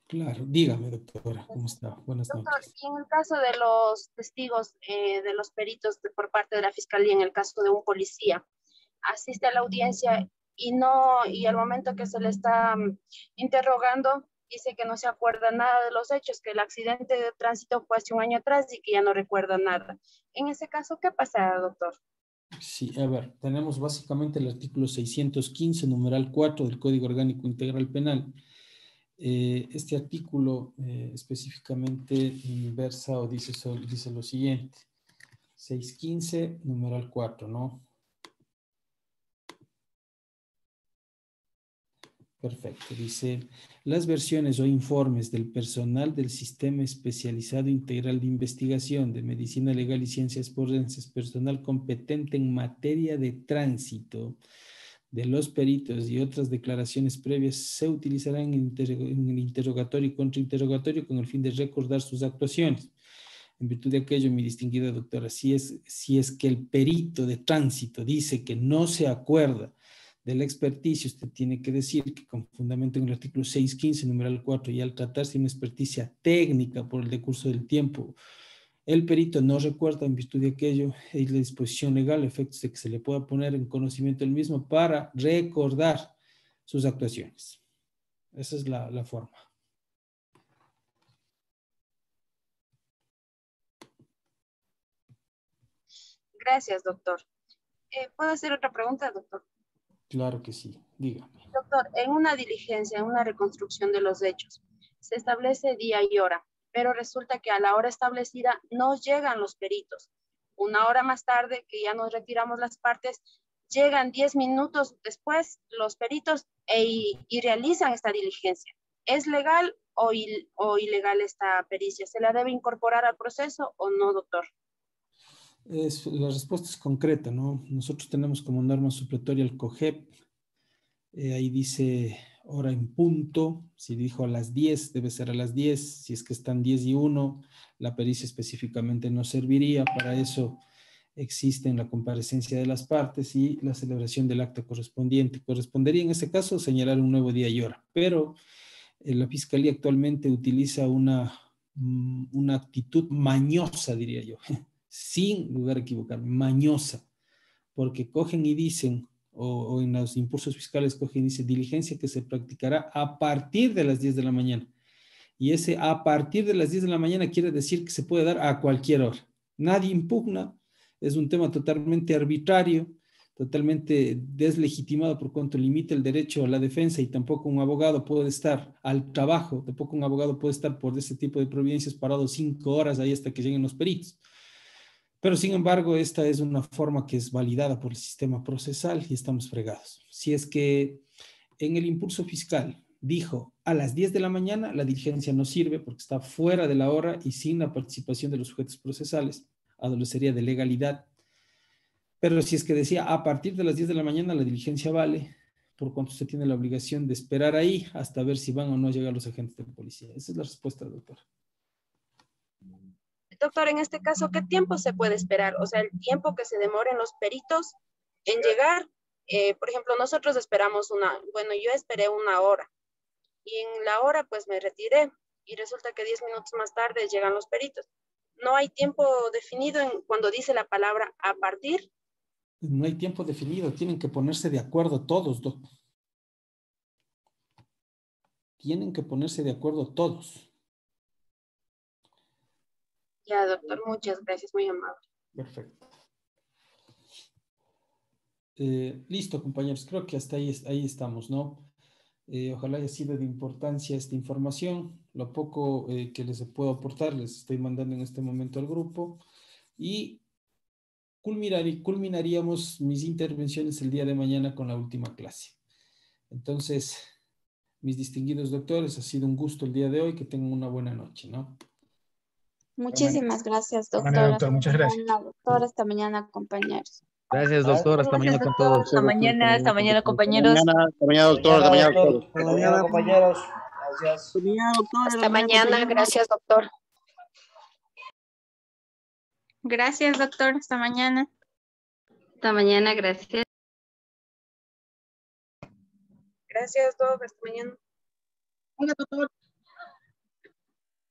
Claro, dígame, doctora, ¿cómo está? Buenas Doctor, noches. y en el caso de los testigos, de los peritos por parte de la Fiscalía, en el caso de un policía, asiste a la audiencia y al momento que se le está interrogando, dice que no se acuerda nada de los hechos, que el accidente de tránsito fue hace un año atrás y que ya no recuerda nada. En ese caso, ¿qué pasa, doctor? Sí, a ver, tenemos básicamente el artículo 615, numeral 4 del Código Orgánico Integral Penal. Este artículo específicamente versa o dice lo siguiente. 615, numeral 4, ¿no? Perfecto. Dice, las versiones o informes del personal del Sistema Especializado Integral de Investigación de Medicina Legal y Ciencias Forenses, personal competente en materia de tránsito, de los peritos y otras declaraciones previas, se utilizarán en el interrogatorio y contrainterrogatorio con el fin de recordar sus actuaciones. En virtud de aquello, mi distinguida doctora, si es que el perito de tránsito dice que no se acuerda de la experticia, usted tiene que decir que con fundamento en el artículo 615, numeral 4, y al tratarse de una experticia técnica por el decurso del tiempo, el perito no recuerda, en virtud de aquello, es la disposición legal, efectos de que se le pueda poner en conocimiento del mismo para recordar sus actuaciones. Esa es la forma. Gracias, doctor. ¿Puedo hacer otra pregunta, doctor? Claro que sí, dígame. Doctor, en una diligencia, en una reconstrucción de los hechos, se establece día y hora, pero resulta que a la hora establecida no llegan los peritos. Una hora más tarde, que ya nos retiramos las partes, llegan 10 minutos después los peritos y realizan esta diligencia. ¿Es legal o ilegal esta pericia? ¿Se la debe incorporar al proceso o no, doctor? La respuesta es concreta, ¿no? Nosotros tenemos como norma supletoria el COGEP. Ahí dice hora en punto. Si dijo a las 10, debe ser a las 10. Si es que están 10:01, la pericia específicamente no serviría. Para eso existe la comparecencia de las partes y la celebración del acto correspondiente. Correspondería en ese caso señalar un nuevo día y hora, pero la Fiscalía actualmente utiliza una actitud mañosa, diría yo, sin lugar a equivocarme, mañosa, porque cogen y dicen, o en los impulsos fiscales cogen y dicen, diligencia que se practicará a partir de las 10 de la mañana. Y ese a partir de las 10 de la mañana quiere decir que se puede dar a cualquier hora. Nadie impugna, es un tema totalmente arbitrario, totalmente deslegitimado por cuanto limita el derecho a la defensa, y tampoco un abogado puede estar al trabajo, tampoco un abogado puede estar por ese tipo de providencias parado 5 horas ahí hasta que lleguen los peritos. Pero sin embargo, esta es una forma que es validada por el sistema procesal y estamos fregados. Si es que en el impulso fiscal dijo a las 10 de la mañana, la diligencia no sirve porque está fuera de la hora y sin la participación de los sujetos procesales, adolecería de legalidad. Pero si es que decía a partir de las 10 de la mañana, la diligencia vale, por cuanto usted tiene la obligación de esperar ahí hasta ver si van o no a llegar los agentes de policía. Esa es la respuesta, doctor. Doctor, en este caso, ¿qué tiempo se puede esperar? O sea, el tiempo que se demoren los peritos en llegar. Por ejemplo, nosotros esperamos yo esperé 1 hora y en la hora pues me retiré y resulta que 10 minutos más tarde llegan los peritos. No hay tiempo definido cuando dice la palabra a partir. No hay tiempo definido, tienen que ponerse de acuerdo todos, doctor. Tienen que ponerse de acuerdo todos. Ya, doctor, muchas gracias, muy amable. Perfecto. Listo, compañeros, creo que hasta ahí estamos, ¿no? Ojalá haya sido de importancia esta información. Lo poco que les puedo aportar, les estoy mandando en este momento al grupo y culminaríamos mis intervenciones el día de mañana con la última clase. Entonces, mis distinguidos doctores, ha sido un gusto el día de hoy, que tengan una buena noche, ¿no? Muchísimas gracias, doctor. Doctor, muchas gracias. Doctor, hasta mañana, compañeros. Gracias, doctor. Hasta mañana con todos. Hasta mañana, compañeros. Hasta mañana, doctor. Hasta mañana, doctor. Hasta mañana, compañeros. Gracias. Hasta mañana, gracias, doctor. Gracias, doctor. Hasta mañana. Hasta mañana, gracias. Gracias, doctor. Hasta mañana. Hola, doctor.